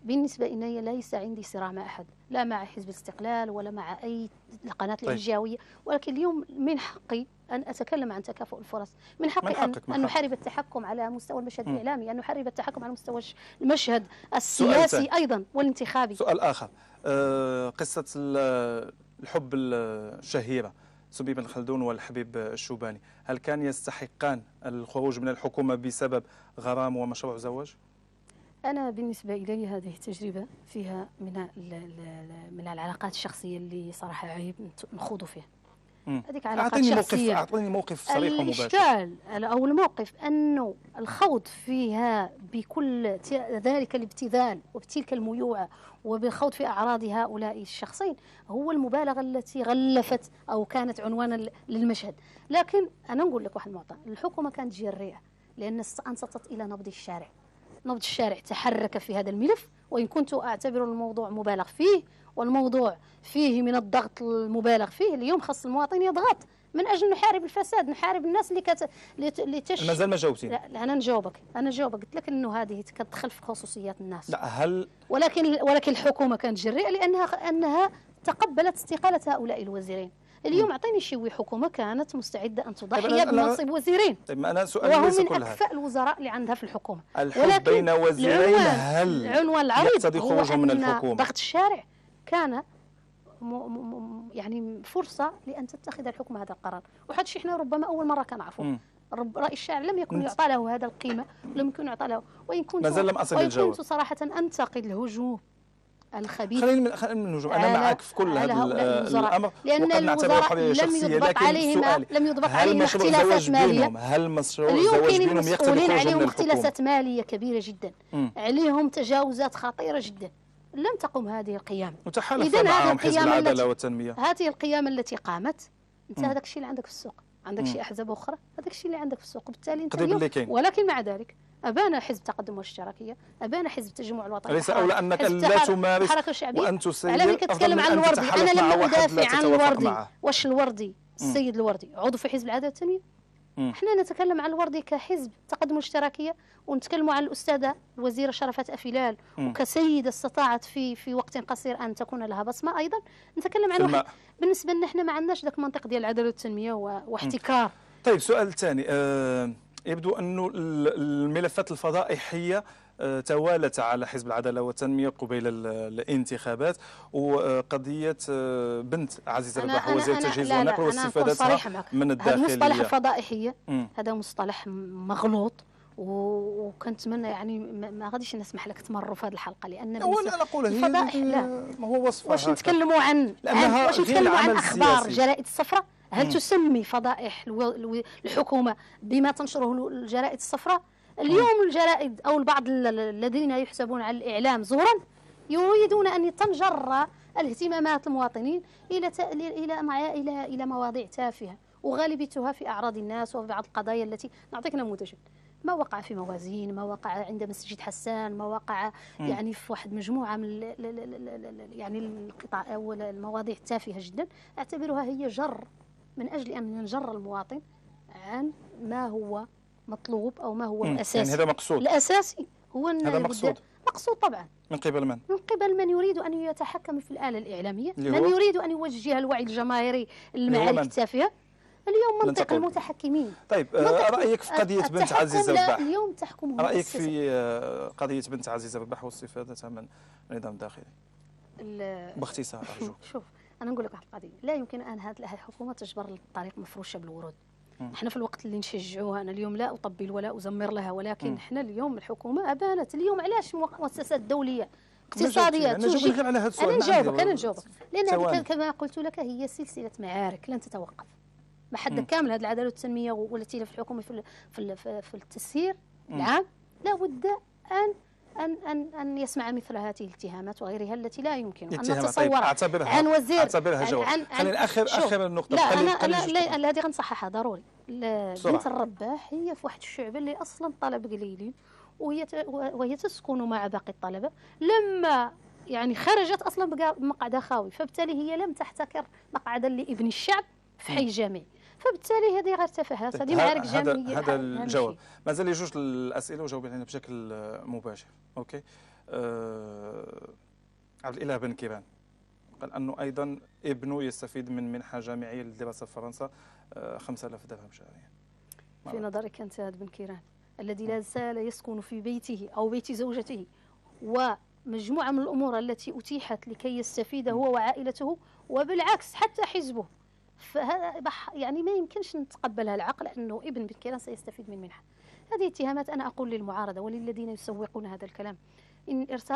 بالنسبة إلي ليس عندي صراع مع أحد، لا مع حزب الاستقلال ولا مع أي القناة الإرجاوية، ولكن اليوم من حقي أن أتكلم عن تكافؤ الفرص، من حقي أن نحارب التحكم على مستوى المشهد الإعلامي، أن نحارب التحكم على مستوى المشهد السياسي أيضا والانتخابي. سؤال آخر، قصة الحب الشهيرة سبي بن خلدون والحبيب الشوباني، هل كان يستحقان الخروج من الحكومة بسبب غرام ومشروع زواج؟ أنا بالنسبة إلي هذه التجربة فيها من العلاقات الشخصية اللي صراحة عيب نخوض فيها. هذيك علاقات شخصية. أعطيني موقف صريح ومباشر. الإشكال أو الموقف أنه الخوض فيها بكل ذلك الابتذال وبتلك الميوعة وبالخوض في أعراض هؤلاء الشخصين هو المبالغة التي غلفت أو كانت عنوانا للمشهد. لكن أنا نقول لك واحد المعطى، الحكومة كانت جريئة لأن أنصتت إلى نبض الشارع. نبض الشارع تحرك في هذا الملف، وإن كنت أعتبر الموضوع مبالغ فيه والموضوع فيه من الضغط المبالغ فيه. اليوم خاص المواطن يضغط من أجل نحارب الفساد، نحارب الناس اللي مازال ما جاوبتيني. لا أنا نجاوبك قلت لك أنه هذه كتدخل في خصوصيات الناس. لا هل ولكن الحكومة كانت جريئة لأنها تقبلت استقالة هؤلاء الوزيرين. اليوم أعطيني شوي حكومة كانت مستعدة أن تضحي بمنصب وزيرين. طيب أنا سؤالي وهو ليس من كل هذا. أكفأ الوزراء اللي عندها في الحكومة. الحب بين وزيرين هل العنوان العريض يقتضي هو خروجهم من أن الحكومة؟ ضغط الشارع كان يعني فرصة لأن تتخذ الحكومة هذا القرار، وهذا الشيء احنا ربما أول مرة كنعرفوه. رأي الشارع لم يكن يعطى له هذا القيمة، لم يكن يعطى له. مازال لم أصل للجواب. كنت صراحة أنتقد الهجوم الخبيث. خلينا من الهجوم. أنا معك في كل هذا الأمر، لأن الوزراء لم يضبط عليهم اختلافات مالية. هل مشروع اليوم الزواج كاينين بينهم مسؤولين يقتضي عليهم خروجهم اختلافات مالية كبيرة جدا، عليهم تجاوزات خطيرة جدا، لم تقم هذه القيام. وتحالف معهم حزب العدالة والتنمية. هذه القيام التي قامت، انت هذاك الشيء اللي عندك في السوق، عندك شي احزاب اخرى، هذاك الشيء اللي عندك في السوق، وبالتالي انت اليوم. ولكن مع ذلك ابان حزب التقدم والاشتراكيه، ابان حزب التجمع الوطني. ليس اولى انك لا تمارس وان تسير. على فكره تتكلم عن الوردي، انا لما ادافع عن الوردي، واش الوردي السيد الوردي عضو في حزب العداله والتنميه؟ احنا نتكلم عن الوردي كحزب تقدم والاشتراكيه، ونتكلموا عن الاستاذه الوزيره شرفات افلال وكسيده استطاعت في وقت قصير ان تكون لها بصمه. ايضا نتكلم عن واحد بالنسبه لنا احنا ما عندناش ذاك المنطق ديال العداله والتنميه واحتكار. طيب سؤال ثاني، يبدو أنه الملفات الفضائحية توالت على حزب العدالة والتنمية قبيل الانتخابات، وقضية بنت عزيزة رباح وزير التجهيز والنقل واستفادتها من الداخلية. هذا مصطلح فضائحية، هذا مصطلح مغلوط، وكنتمنى يعني ما غاديش نسمح لك تمروا في هذه الحلقه، لان انا نقول هي الفضائح لا ما هو وصفها. واش نتكلموا عن اخبار الجرائد الصفراء؟ هل تسمي فضائح الحكومة بما تنشره الجرائد الصفراء؟ اليوم الجرائد أو البعض الذين يحسبون على الإعلام زورا يريدون أن تنجر الاهتمامات المواطنين إلى مواضيع تافهة، وغالبيتها في أعراض الناس وفي بعض القضايا التي نعطيك نموذجا. ما وقع في موازين، ما وقع عند مسجد حسان، ما وقع يعني في واحد مجموعة من يعني القطاع أو المواضيع التافهة جدا، أعتبرها هي جر من أجل أن نجر المواطن عن ما هو مطلوب أو ما هو الأساسي. يعني هذا مقصود. الأساسي هو هذا مقصود طبعا. من قبل من؟ من قبل من يريد أن يتحكم في الآلة الإعلامية، من يريد أن يوجه الوعي الجماهيري المعارف التافهة. اليوم منطق المتحكمين. طيب رأيك في قضية بنت عزيزة رباح؟ اليوم تحكم رأيك في قضية بنت عزيزة رباح واستفادتها من النظام الداخلي؟ باختصار أرجوك. شوف أنا نقول لك واحد القضية، لا يمكن أن هذه الحكومة تجبر الطريق مفروشة بالورود. احنا في الوقت اللي نشجعوها، أنا اليوم لا أطبل ولا أزمر لها، ولكن احنا اليوم الحكومة أبانت اليوم علاش مؤسسات دولية اقتصادية توجد. أنا نجاوبك لأن هذه كما قلت لك هي سلسلة معارك لن تتوقف. ما حد كامل هذه العدالة والتنمية والتي في الحكومة في التسيير العام لا بد أن يسمع مثل هذه الاتهامات وغيرها التي لا يمكن أن نتصورها عن وزير. أعتبرها جواب. خلينا آخر النقطة. لا هذه غنصححها ضروري. بنت الرباح هي في واحد الشعبة اللي أصلا الطلب قليلين، وهي تسكن مع باقي الطلبة. لما يعني خرجت أصلا بمقعدها خاوي، فبالتالي هي لم تحتكر مقعدا لابن الشعب في حي جامعي، فبالتالي هذه غير تفاهات، هذه معارك جامعية. هذا الجواب. مازال جوج الأسئلة وجاوب علينا بشكل مباشر. أوكي. عبد الإله بن كيران قال أنه أيضا ابنه يستفيد من منحة جامعية للدراسة في فرنسا 5000 درهم شهريا. في نظرك أنت هذا بن كيران الذي لا زال يسكن في بيته أو بيت زوجته، ومجموعة من الأمور التي أتيحت لكي يستفيد هو وعائلته، وبالعكس حتى حزبه، فهذا يعني ما يمكنش نتقبلها العقل أنه ابن بن كيران سيستفيد من منحة. هذه اتهامات. أنا أقول للمعارضة وللذين يسوقون هذا الكلام،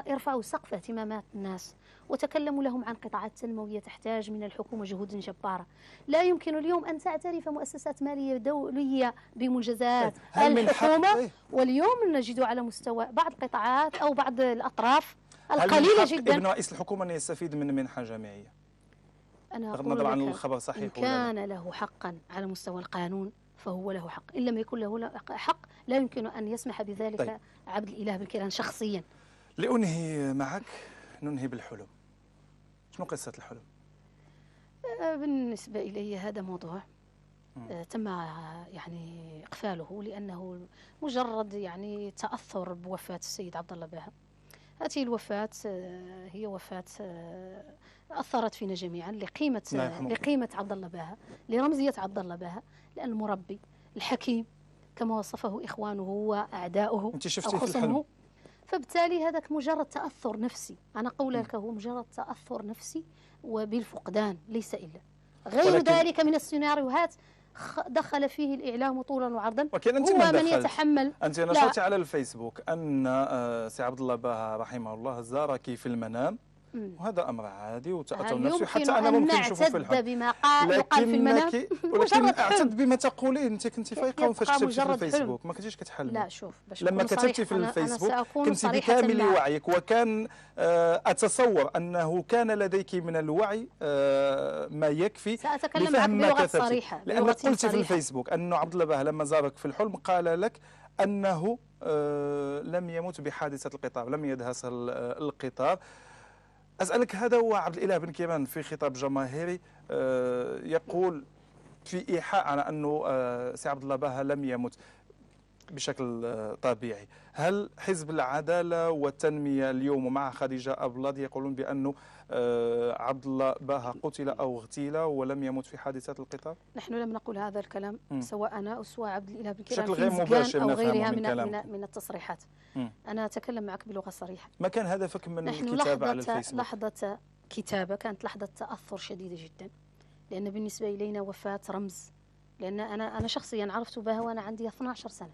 ارفعوا سقف اهتمامات الناس وتكلموا لهم عن قطاعات تنموية تحتاج من الحكومة جهود جبارة. لا يمكن اليوم أن تعترف مؤسسات مالية دولية بمنجزات الحكومة، واليوم نجد على مستوى بعض القطاعات أو بعض الأطراف القليلة جدا. ابن رئيس الحكومة أن يستفيد من منحة جامعية؟ أنا بغض النظر عن الخبر صحيح إن كان له حقا على مستوى القانون فهو له حق، إن لم يكن له حق لا يمكن أن يسمح بذلك. طيب. عبد الإله بن كيران شخصيا. لأنهي معك، ننهي بالحلم. شنو قصة الحلم؟ بالنسبة إلي هذا موضوع تم يعني إقفاله، لأنه مجرد يعني تأثر بوفاة السيد عبد الله باها. هذه الوفاة هي وفاة أثرت فينا جميعا لقيمة عبد الله باها، لرمزية عبد الله باها، لأن المربي الحكيم كما وصفه إخوانه وأعداؤه أنت شفتيه في الحلم، فبالتالي هذاك مجرد تأثر نفسي. أنا أقول لك هو مجرد تأثر نفسي وبالفقدان ليس إلا غير ذلك من السيناريوهات دخل فيه الإعلام طولا وعرضا. هو من يتحمل. أنت نشرتي على الفيسبوك أن سي عبد الله باها رحمه الله زارك في المنام، وهذا أمر عادي وتأثر نفسي، حتى أنا ممكن نشوفه في الحلم. بما يقال في المنام، ولكن أعتد بما تقولين. أنت كنت فايقة وفاش كتبتي في الفيسبوك ما كنتيش كتحلمي. لا شوف، لما كتبتي في الفيسبوك كنت بكامل وعيك، وكان أتصور أنه كان لديك من الوعي ما يكفي لفهم ما كتبتي، لأنك قلت في الفيسبوك أن عبد الله باها لما زارك في الحلم قال لك أنه لم يمت بحادثة القطار، لم يدهس القطار. أسألك، هذا هو عبد الإله بن كيران في خطاب جماهيري يقول في إيحاء على أنه سي عبد الله باها لم يمت بشكل طبيعي. هل حزب العدالة والتنمية اليوم ومع خديجة أبلاد يقولون بأنه عبد الله باها قتل أو اغتيل ولم يمت في حادثة القطار؟ نحن لم نقل هذا الكلام، سواء أنا أو سواء عبد الإله بن كيران بشكل غير مباشر أو غيرها من التصريحات. أنا أتكلم معك بلغة صريحة. ما كان هدفك من الكتابة على الفيسبوك؟ لحظة كتابة كانت لحظة تأثر شديدة جدا، لأن بالنسبة إلينا وفاة رمز. لأن أنا شخصيا عرفت باها وأنا عندي 12 سنة،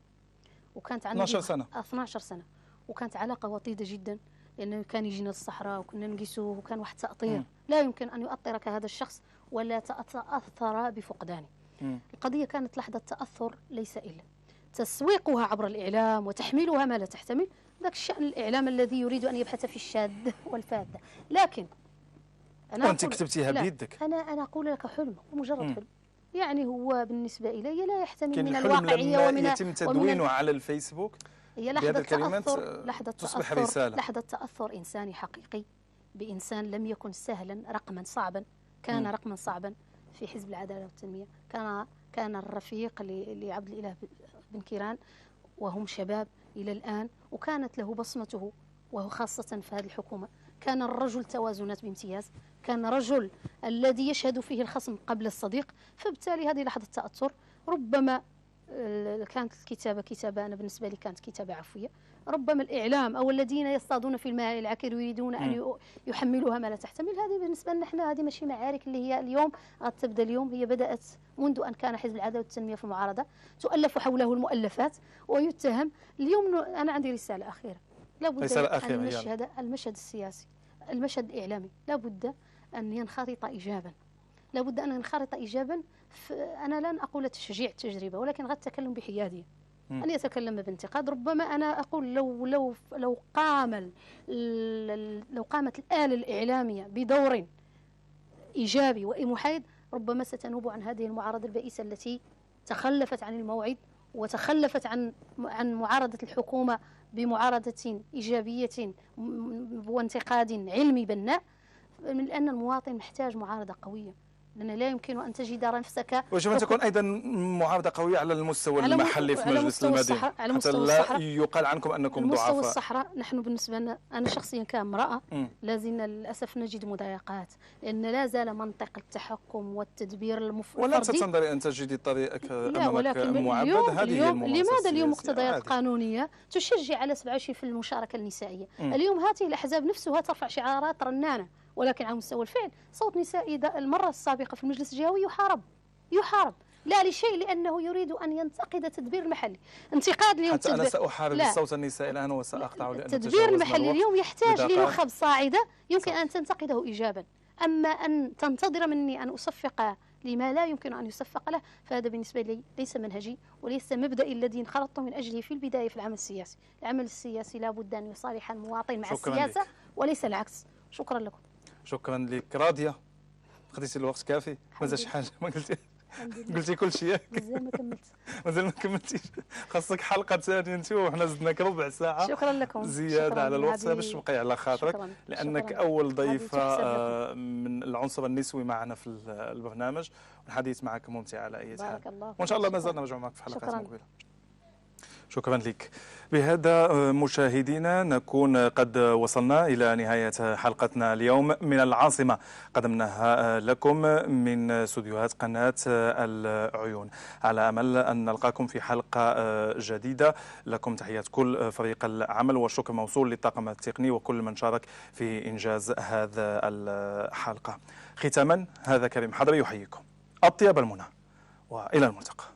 وكانت عندي 12 سنة، وكانت علاقة وطيدة جدا، لأنه كان يجينا للصحراء وكنا نقيسوه، وكان واحد تأطير. لا يمكن أن يؤطرك هذا الشخص ولا تتأثر بفقدانه. القضية كانت لحظة تأثر ليس إلا تسويقها عبر الإعلام وتحميلها ما لا تحتمل. ذاك الشأن الإعلام الذي يريد أن يبحث في الشاذ والفاذ. لكن أنت كتبتيها بيدك. أنا أقول لك حلم، ومجرد حلم. يعني هو بالنسبة إلي لا يحتمل من الواقعية ومن يتم تدوينه على الفيسبوك. هي لحظة تأثر إنساني حقيقي بإنسان لم يكن سهلا، رقما صعبا، كان رقما صعبا في حزب العدالة والتنمية. كان الرفيق لعبد الإله بن كيران وهم شباب إلى الآن، وكانت له بصمته وهو خاصة في هذه الحكومة. كان الرجل توازنات بامتياز، كان رجل الذي يشهد فيه الخصم قبل الصديق. فبالتالي هذه لحظة تأثر. ربما كانت الكتابة أنا بالنسبة لي كانت كتابة عفوية. ربما الإعلام أو الذين يصطادون في الماء العكر يريدون أن يحملوها ما لا تحتمل. هذه بالنسبة لنا احنا هذه ماشي معارك اللي هي اليوم تبدأ اليوم، هي بدأت منذ أن كان حزب العدالة والتنمية في المعارضة، تؤلف حوله المؤلفات ويتهم. اليوم أنا عندي رسالة أخيرة، لابد أن نشهد المشهد السياسي، المشهد الإعلامي لابد أن ينخرط إيجابا، لابد أن ينخرط إيجابا. أنا لن أقول تشجيع التجربة، ولكن غير التكلم بحيادية، أن يتكلم بانتقاد. ربما أنا أقول لو قامت الآلة الإعلامية بدور إيجابي ومحايد، ربما ستنوب عن هذه المعارضة البائسة التي تخلفت عن الموعد وتخلفت عن معارضة الحكومة بمعارضة إيجابية وانتقاد علمي بناء، لأن المواطن محتاج معارضة قوية، لأن لا يمكن أن تجد نفسك. ويجب أن تكون أيضا معارضة قوية على المستوى المحلي في مجلس المدينة، حتى لا يقال عنكم أنكم ضعفاء. على مستوى الصحراء نحن بالنسبة لنا، أنا شخصيا كامرأة لازلنا للأسف نجد مضايقات، لأن لا زال منطق التحكم والتدبير المفروض. ولا تنتظري أن تجدي طريقك أمامك معبد. هذه هي لماذا اليوم مقتضيات قانونية تشجع على 27 في المشاركة النسائية؟ اليوم هذه الأحزاب نفسها ترفع شعارات رنانة، ولكن على مستوى الفعل صوت نسائي المرة السابقة في المجلس الجهوي يحارب. لا لشيء، لأنه يريد أن ينتقد تدبير المحلي. انتقاد اليوم حتى أنا سأحارب الصوت النسائي الآن وسأقطع، لأن التدبير المحلي اليوم يحتاج لنخب صاعدة يمكن أن تنتقده إيجابا. أما أن تنتظر مني أن أصفق لما لا يمكن أن يصفق له، فهذا بالنسبة لي ليس منهجي وليس مبدئي الذي انخرطت من أجله في البداية في العمل السياسي. العمل السياسي لا بد أن يصالح المواطن مع السياسة لك. وليس العكس. شكرا لكم. شكرا لك. راضية، خديتي الوقت كافي؟ ما زادش حاجة؟ ما قلتي كل شيء؟ مازال ما كملت. مازال ما كملتيش. خاصك حلقة ثانية انت، وحنا زدناك ربع ساعة. شكرا لكم. زيادة شكرا على الوقت باش تبقي على خاطرك، لأنك أول ضيفة من العنصر النسوي معنا في البرنامج، والحديث معك ممتع على أي حال. وإن شاء الله ما زلنا نرجع معك في حلقات مقبلة. شكرا لك. بهذا مشاهدينا نكون قد وصلنا إلى نهاية حلقتنا اليوم من العاصمة، قدمناها لكم من استوديوهات قناة العيون، على أمل أن نلقاكم في حلقة جديدة. لكم تحيات كل فريق العمل، والشكر موصول للطاقم التقني وكل من شارك في إنجاز هذا الحلقة. ختاما، هذا كريم حضري يحييكم. أطيب المنى وإلى الملتقى.